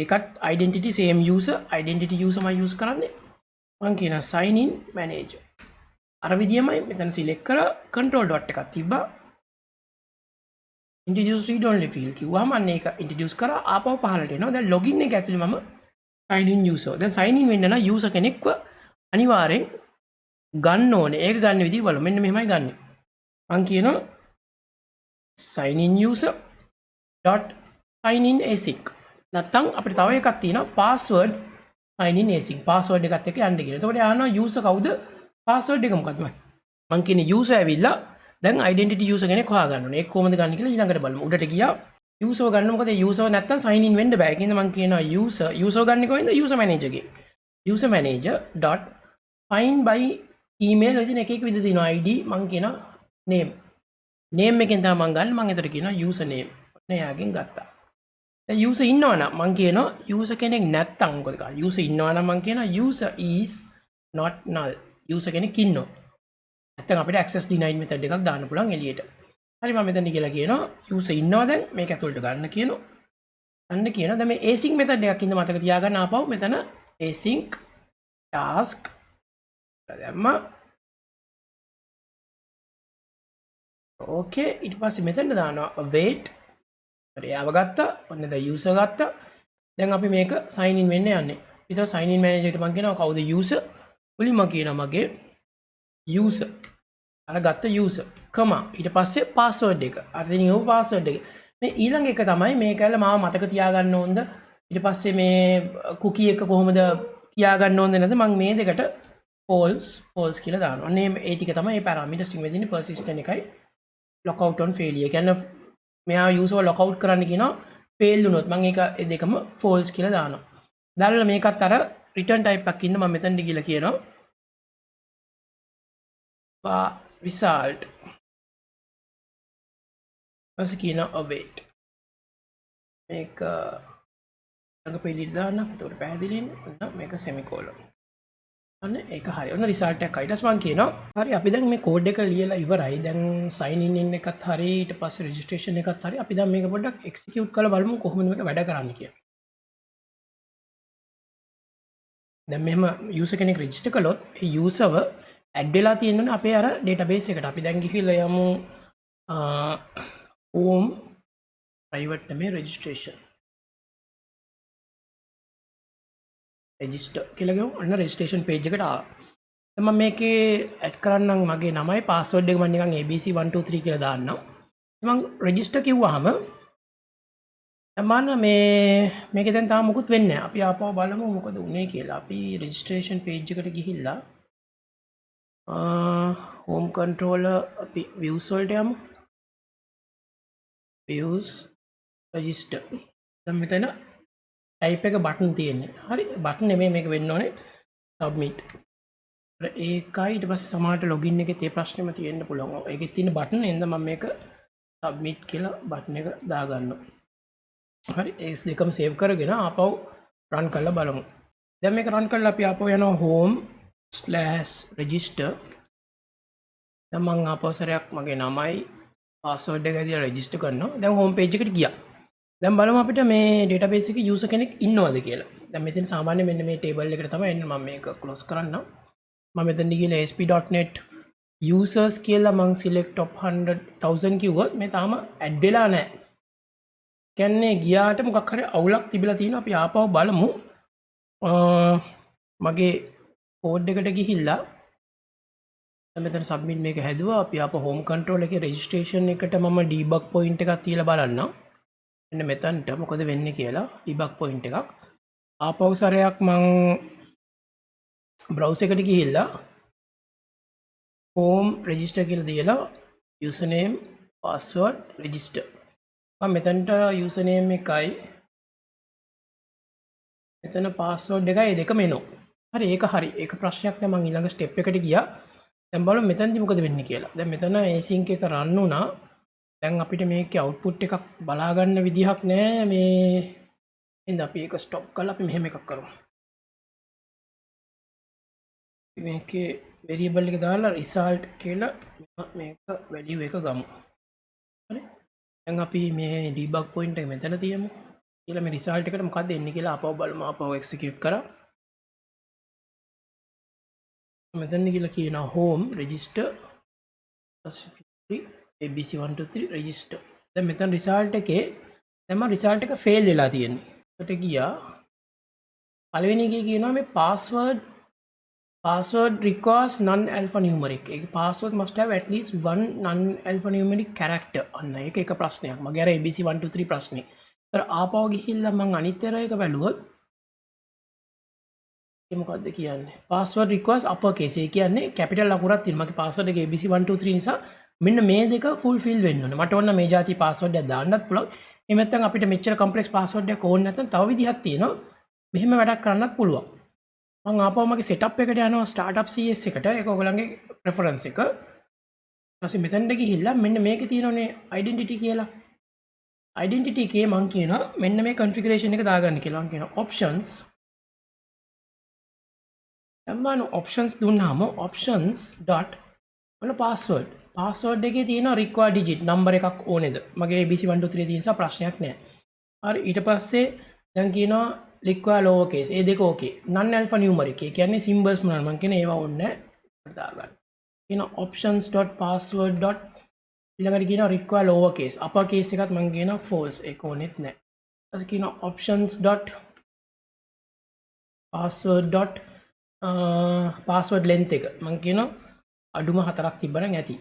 ඒකත් identity same user, identity user මම use කරන්නේ. මම කියනවා sign in manager. අර විදියමයි මෙතන select කරලා control dot එකක් තිබ්බා. introduce read only field කිව්වම අන්න ඒක introduce කරා ආපහු පහළට එනවා. දැන් login එක ඇතුලේ මම sign in user. දැන් sign in වෙන්න නම් user කෙනෙක්ව අනිවාර්යෙන් ගන්න ඕනේ. ඒක ගන්න විදිහ බලමු. මෙන්න මෙහෙමයි ගන්න. මම කියනවා sign in user dot sign in async. නැත්තම් අපිට තව එකක් තියෙනවා password sign in async. password එකත් එක්ක යන්න කියලා. එතකොට ආනවා user කවුද? password එක මොකද්ද? මම කියන්නේ user ඇවිල්ලා දැන් identity user කෙනෙක් හොයාගන්න ඕනේ. ඒක කොහොමද ගන්න කියලා ඊළඟට බලමු. උඩට ගියා user ගන්න මොකද user නැත්තම් sign in වෙන්න බෑ. ඒකින්ද මම කියනවා user ගන්න කොහෙන්ද? user manager ගේ. user manager dot find by email වලින් එක එක විදිහ දෙනවා. id මම කියනවා name. name එකෙන් තමයි මම ගන්න. මම එතකොට කියනවා user name. එයාගෙන් ගත්තා. දැන් user ඉන්නවනම් මම කියනවා user කෙනෙක් නැත්තම් මොකද කරන්නේ? user ඉන්නවනම් මම කියනවා user is not null. user කෙනෙක් ඉන්නවා. නැත්තම් අපිට access denied method එකක් දාන්න පුළුවන් එළියට. හරි මම මෙතන කියලා කියනවා user ඉන්නවා දැන් මේක ඇතුළට ගන්න කියනවා. ගන්න කියනවා. දැන් මේ async method එකක් ඉඳ මතක තියාගන්න ආපහු මෙතන async task දැම්මා. ඕකේ ඊට පස්සේ මෙතන දානවා await. හරි ආව ගත්තා. ඔන්න දැන් user ගත්තා. දැන් අපි මේක sign in වෙන්න යන්නේ. ඊට sign in manager එකට මම කියනවා කවුද user? මුලින්ම කියනවා මගේ user අර ගත්ත user කමා ඊට පස්සේ password එක අර දෙනින් ඔව් password එක මේ ඊළඟ එක තමයි මේක ඇල මාව මතක තියාගන්න ඕනද ඊට පස්සේ මේ cookie එක කොහොමද තියාගන්න ඕනද නැද්ද මම මේ දෙකට false කියලා දානවා අනේ ඒ ටික තමයි මේ parameters ටික මෙදින්නේ persistent එකයි lockout on failure කියන්නේ මෙයා user lockout කරන්න කියනවා fail වුණොත් මම ඒක ඒ දෙකම false කියලා දානවා දාලා මේකත් අර return type එකක් ඉන්න මම මෙතනට ගිහලා කියනවා result පස්සේ කියනවා await මේක ළඟ පිළිත් දාන්න. එතකොට පැහැදිලිනේ. ඔන්න මේක semicolon. අන්න ඒක හරි. ඔන්න රිසල්ට් එකක් ඊට පස්සේ මම කියනවා හරි අපි දැන් මේ කෝඩ් එක ලියලා ඉවරයි. දැන් sign in එකත් හරි ඊට පස්සේ registration එකත් හරි. අපි දැන් මේක පොඩ්ඩක් execute කරලා බලමු කොහොමද මේක වැඩ කරන්නේ කියලා. දැන් මෙහෙම user කෙනෙක් register කළොත් ඒ userව add වෙලා තියෙනවනේ අපේ අර database එකට. අපි දැන් ගිහිල්ලා යමු home private නෙමෙයි registration. register කියලා ගමු. අන්න registration page එකට ආවා. දැන් මම මේකේ add කරන්නම් මගේ නමයි password එක මම නිකන් abc123 කියලා දාන්නම්. මම register කිව්වහම තමන්න මේක දැන් තාම මුකුත් වෙන්නේ නැහැ. අපි ආපහු බලමු මොකද උනේ කියලා. අපි registration page එකට ගිහිල්ලා home controller අපි views වලට යමු. views register. දැන් මෙතන type එක button තියෙන්නේ. හරි button නෙමෙයි මේක වෙන්න ඕනේ submit. ඒකයි ඊට පස්සේ සමහරට login එකේ තේ ප්‍රශ්නෙම තියෙන්න පුළුවන්. ඒකේ තියෙන button එන්ද මම මේක submit කියලා button එක දාගන්නවා. හරි ඒ දෙකම සේව් කරගෙන ආපහු රන් කරලා බලමු. දැන් මේක රන් කරලා අපි ආපහු යනවා home/register. දැන් මම ආපහු සරයක් මගේ නමයි password එක ඇදලා register කරනවා. දැන් home page එකට ගියා. දැන් බලමු අපිට මේ database එකේ user කෙනෙක් ඉන්නවද කියලා. දැන් මෙතන සාමාන්‍ය මෙන්න මේ table එකට තමයි එන්නේ. මම මේක close කරන්නම්. මම මෙතන ගිහලා ASP.NET users කියලා මම select top 100,000 කිව්වොත් මේ තාම add වෙලා නැහැ. කියන්නේ ගියාට මොකක් හරි අවුලක් තිබිලා තියෙනවා. අපි ආපහු බලමු. මගේ කෝඩ් එකට ගිහිල්ලා මෙතන සබ්මිට් මේක හැදුවා. අපි ආපහු home control එකේ registration එකට මම debug point එකක් තියලා බලන්නම්. මෙන්න මෙතනට මොකද වෙන්නේ කියලා debug point එකක්. ආපහු සරයක් මම browser එකට ගිහිල්ලා home register කියලා දීලා username password register මෙතන්ට යුසනේම් එකයි මෙතන පාස්වර්ඩ් එකයි දෙකම එනවා. හරි ඒක හරි. ඒක ප්‍රශ්නයක් නෑ. මම ඊළඟ ස්ටෙප් එකට ගියා. දැන් බලමු මෙතනදි මොකද වෙන්නේ කියලා. දැන් මෙතන async එක රන් වුණා. දැන් අපිට මේකේ output එකක් බලා ගන්න විදිහක් නෑ. මේ එහෙනම් අපි ඒක ස්ටොප් කරලා අපි මෙහෙම එකක් කරමු. මේකේ variable එක දාලා result කියලා මේක value එක ගමු. හරි. දැන් අපි මේ debug point එක මෙතන තියමු. ඊළඟ මේ result එකට මොකක්ද එන්නේ කියලා ආපහු බලමු. ආපහු execute කරා. මෙතන කියලා කියනවා home register abc123 register. දැන් මෙතන result එකේ දැන් මම result එක fail වෙලා තියෙන්නේ. ඒකට ගියා. පළවෙනි එකේ කියනවා මේ password requires non-alphanumeric. ඒක password must have at least one non-alphanumeric character. අන්න ඒක එක ප්‍රශ්නයක්. මගේ අර ABC123 ප්‍රශ්නේ. ඒතර ආපහු ගිහිල්ලා මම අනිත් එක බැලුවොත් ඒ මොකද්ද කියන්නේ? password requires uppercase. ඒ කියන්නේ capital අකුරක් තියෙනවා. මගේ password එක ABC123 නිසා මෙන්න මේ දෙක fulfill වෙන්න ඕනේ. මට ඕන මේ જાති password එක දාන්නත් පුළුවන්. එහෙම නැත්නම් අපිට මෙච්චර complex password එකක් ඕනේ නැත්නම් තව විදිහක් තියෙනවා. මෙහෙම වැඩක් කරන්නත් පුළුවන්. මම ආපහු මගේ setup එකට යනවා startup cs එකට. ඒක ඔයගොල්ලන්ගේ preference එක. ඊට පස්සේ මෙතනට ගිහිල්ලා මෙන්න මේකේ තියෙනනේ identity කියලා. identity එකේ මම කියනවා මෙන්න මේ configuration එක දාගන්න කියලා. මම කියනවා options. එම්මාන options දුන්නාම options dot ඔන්න password. password එකේ තියෙනවා require digit number එකක් ඕනේද? මගේ abc123 තියෙන නිසා ප්‍රශ්නයක් නෑ. හරි ඊට පස්සේ දැන් කියනවා require lower case. ඒ දෙක ඕකේ. non alphanumeric. ඒ කියන්නේ symbols මොනවාද? මම කියන ඒවා ඕනේ නෑ. දාගන්න. කියනවා options dot password dot ඊළඟට කියනවා require lower case. upper case එකත් මම කියනවා false. ඒක ඕනෙත් නෑ. ඊට කියනවා options dot password dot password length එක මම කියනවා අඩුම 4ක් තිබ්බනම් ඇති.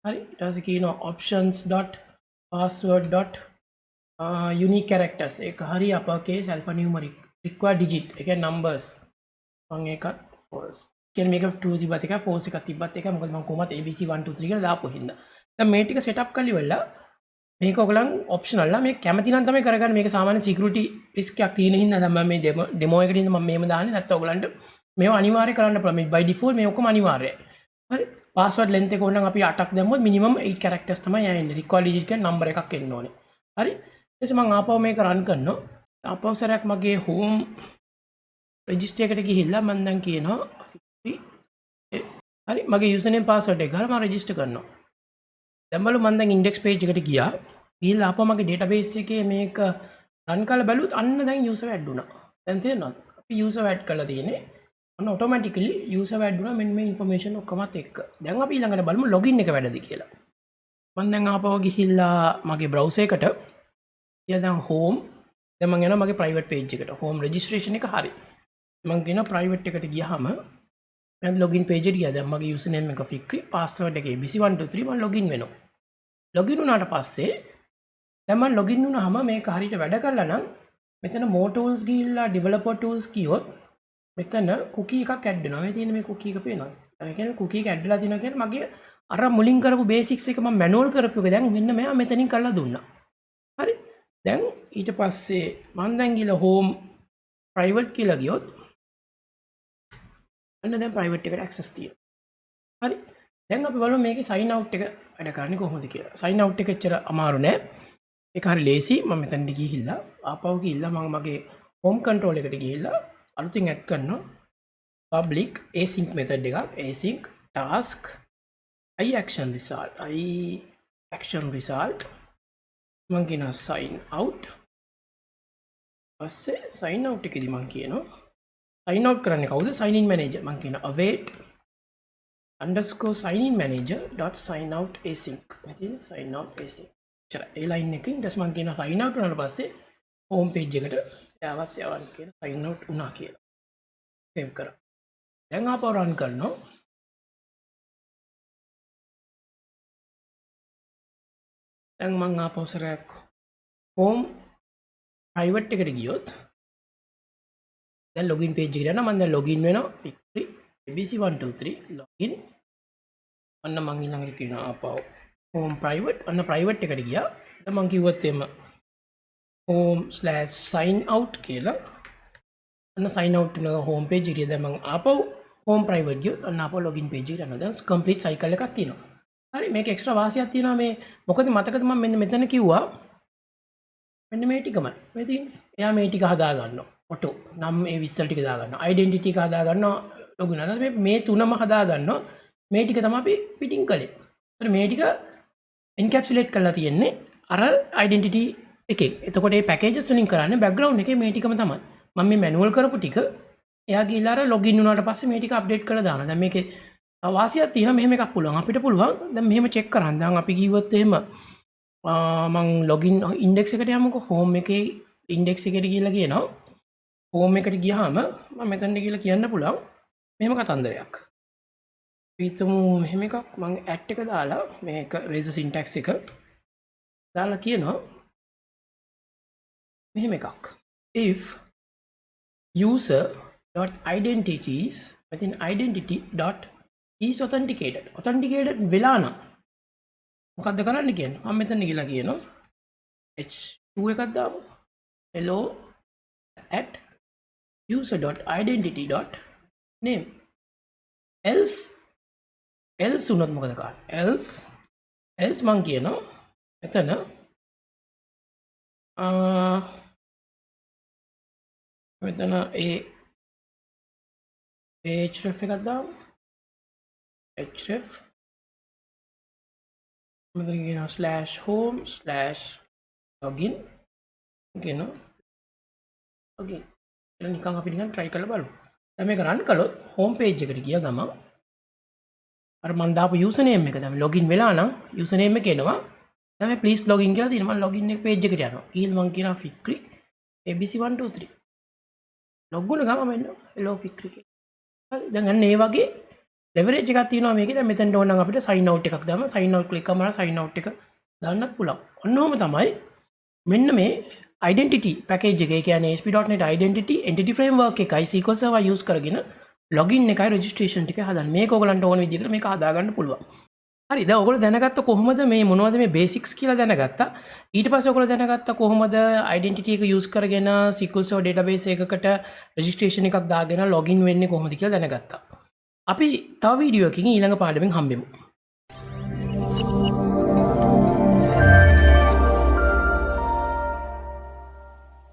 හරි ඊට පස්සේ කියනවා options dot password dot unique characters ඒක හරි upper case alphanumeric require digit ඒ කියන්නේ numbers මම ඒකත් false. කියන්නේ මේක true තිබ්බත් එකයි false එකක් තිබ්බත් එකයි මොකද මම කොහොමද abc123 කියලා දාපු හින්දා. දැන් මේ ටික setup කරලි වෙලා මේක ඔයගලන් optional ලා මේක කැමති නම් තමයි කරගන්න. මේක සාමාන්‍ය security risk එකක් තියෙන හින්දා තමයි මේ demo එකට ඉඳන් මම මේව දාන්නේ. නැත්නම් ඔයගලන්ට මේව අනිවාර්ය කරන්න පුළුවන්. by default මේ ඔක්කොම අනිවාර්යයි. හරි password length එක ඕනනම් අපි 8ක් දැම්මොත් minimum 8 characters තමයි යන්නේ. require digit කියන number එකක් එන්න ඕනේ. හරි ඊට පස්සේ මම ආපහු මේක run කරනවා. අපවසරයක් මගේ හෝම් රෙජිස්ටර් එකට ගිහිල්ලා මම දැන් කියනවා හරි මගේ යුසර්නේම් පාස්වර්ඩ් එක ගහලා මම රෙජිස්ටර් කරනවා. දැන් බලමු මම දැන් ඉන්ඩෙක්ස් පේජ් එකට ගියා. ගිහිල්ලා ආපහු මගේ ඩේටාබේස් එකේ මේක රන් කරලා බැලුවොත් අන්න දැන් යූසර් ඇඩ් වුණා. දැන් තේරෙනවද? අපි යූසර් ඇඩ් කරලා තියෙන්නේ. අන්න ඔටෝමැටිකලි යූසර් ඇඩ් වුණා මෙන්න මේ ඉන්ෆර්මේෂන් ඔක්කොමත් එක්ක. දැන් අපි ඊළඟට බලමු ලොගින් එක වැඩද කියලා. මම දැන් ආපහු ගිහිල්ලා මගේ බ්‍රවුසර් එකට ඊළඟ දැන් හෝම් දැන් මම යනවා මගේ ප්‍රයිවට් පේජ් එකට. හෝම් රෙජිස්ට්‍රේෂන් එක හරි. මම කියනවා ප්‍රයිවට් එකට ගියාම මම ලොගින් පේජ් එකට ගියා. දැන් මගේ යූසර් නේම් එක ෆික්‍රි, පාස්වර්ඩ් එක abc123 මම ලොගින් වෙනවා. ලොගින් වුණාට පස්සේ දැන් මම ලොගින් වුණාම මේක හරියට වැඩ කළා නම් මෙතන more tools ගිහිල්ලා developer tools කියොත් මෙතන cookie එකක් ඇඩ් වෙනවා. මේ තියෙන මේ cookie එක පේනවද? ඒ කියන්නේ cookie එක ඇඩ් වෙලා තියෙනවා කියන්නේ මගේ අර මුලින් කරපු basics එක මම manual කරපු එක දැන් මෙන්න මෙයා මෙතනින් කරලා දුන්නා. හරි. දැන් ඊට පස්සේ මම දැන් ගිහලා home private කියලා ගියොත් අන්න දැන් private එකට access තියෙනවා. හරි. දැන් අපි බලමු මේකේ sign out එක වැඩ කරන්නේ කොහොමද කියලා. sign out එක එච්චර අමාරු නෑ. ඒක හරි ලේසි. මම මෙතනට ගිහිල්ලා ආපහු ගිහිල්ලා මම මගේ home control එකට ගිහිල්ලා අලුතින් add කරනවා public async method එකක්. async task I action result මම කියනවා sign out. පස්සේ sign out එකේදී මම කියනවා sign out කරන්නේ කවුද? sign in manager. මම කියනවා await underscore sign in manager dot sign out async. මෙතන sign out async. චර ඒ ලයින් එකකින් ඊට පස්සේ මම කියනවා sign out වුණාට පස්සේ home page එකට යවන්න කියන sign out වුණා කියලා. save කරා. දැන් ආපහු run කරනවා. දැන් මම ආපහු සරයක් home private එකට ගියොත් දැන් login page එකට යනවා. මම දැන් login වෙනවා. victory abc123 login. අන්න මම ඊළඟට කියනවා ආපහු home private. අන්න private එකට ගියා. දැන් මම කිව්වත් එම home/sign out කියලා. අන්න sign out වෙන home page එකට දැන් මම ආපහු home private ගියොත් අන්න ආපහු login page එකට යනවා. දැන් complete cycle එකක් තියෙනවා. හරි මේක එක්ස්ට්‍රා වාසියක් තියෙනවා මේ. මොකද මතකද මම මෙන්න මෙතන කිව්වා මෙන්න මේ ටිකමයි මේ තියෙන්නේ. එයා මේ ටික හදා ගන්නවා. ඔටෝ නම් මේ විස්තර ටික දා ගන්නවා. ඩෙන්ටිටි එක හදා ගන්නවා. ලොගින් හදා මේ තුනම හදා ගන්නවා. මේ ටික තමයි අපි පිටින් කළේ. ඒතර මේ ටික එන්කැප්සුලේට් කරලා තියෙන්නේ අර ඩෙන්ටිටි එකේ. එතකොට මේ පැකේජස් වලින් කරන්නේ බෑග්ග්‍රවුන්ඩ් එකේ මේ ටිකම තමයි. මම මේ මැනුවල් කරපු ටික එයා ගිහලා අර ලොගින් වුණාට පස්සේ මේ ටික අප්ඩේට් කරලා දානවා. දැන් මේකේ වාසියක් තියෙනවා. මෙහෙම එකක් පුළුවන් අපිට පුළුවන්. දැන් මෙහෙම චෙක් කරන්න. දැන් අපි කිව්වොත් එහෙම මම ලොගින් ඉන්ඩෙක්ස් එකට යමුකෝ. හෝම් එකේ ඉන්ඩෙක්ස් එකට ගිහලා කියනවා. හෝම් එකට ගියාම මම මෙතනට ගිහලා කියන්න පුළුවන් මෙහෙම කතන්දරයක්. හිතමු මෙහෙම එකක් මම ඇට් එක දාලා මේක රේස සින්ටැක්ස් එක දාලා කියනවා මෙහෙම එකක්. if user.identities within identity.is authenticated වෙලා නම් මොකද්ද කරන්න කියන්නේ? මම මෙතන ගිහලා කියනවා h2 එකක් දාමු. hello at user.identity.name else වුණොත් මොකද කරන්නේ? else මං කියනවා මෙතන මෙතන href එකක් දාමු. href මෙතන කියනවා /home/login කියනවා login. එතන නිකන් අපි නිකන් try කරලා බලමු. දැන් මේක run කළොත් home page එකට ගිය ගමන් අර මම දාපු user name එක දැන් login වෙලා නම් user name එක එනවා. දැන් මේ please login කියලා තියෙනවා. මම login එක page එකට යනවා. ගිහින් මම කියනවා fikri abc123 log වුණ ගමන් මෙන්න hello fikri කියලා. දැන් අන්න ඒ වගේ leverage එකක් තියෙනවා මේකේ. දැන් මෙතනට ඕන නම් අපිට sign out එකක් දාම sign out click කරාම sign out එක දාන්නත් පුළුවන්. ඔන්නෝම තමයි මෙන්න මේ identity package එක. ඒ කියන්නේ ASP.NET identity entity framework එකයි SQL server use කරගෙන login එකයි registration ටික හදන්න. මේක ඔයගලන්ට ඕන විදිහට මේක හදා ගන්න පුළුවන්. හරි. දැන් ඔයගොල්ලෝ දැනගත්ත කොහොමද මේ මොනවද මේ basics කියලා දැනගත්තා. ඊට පස්සේ ඔයගොල්ලෝ දැනගත්ත කොහොමද identity එක use කරගෙන SQL server database එකකට registration එකක් දාගෙන login වෙන්නේ කොහොමද කියලා දැනගත්තා. අපි තව වීඩියෝ එකකින් ඊළඟ පාඩමෙන් හම්බෙමු.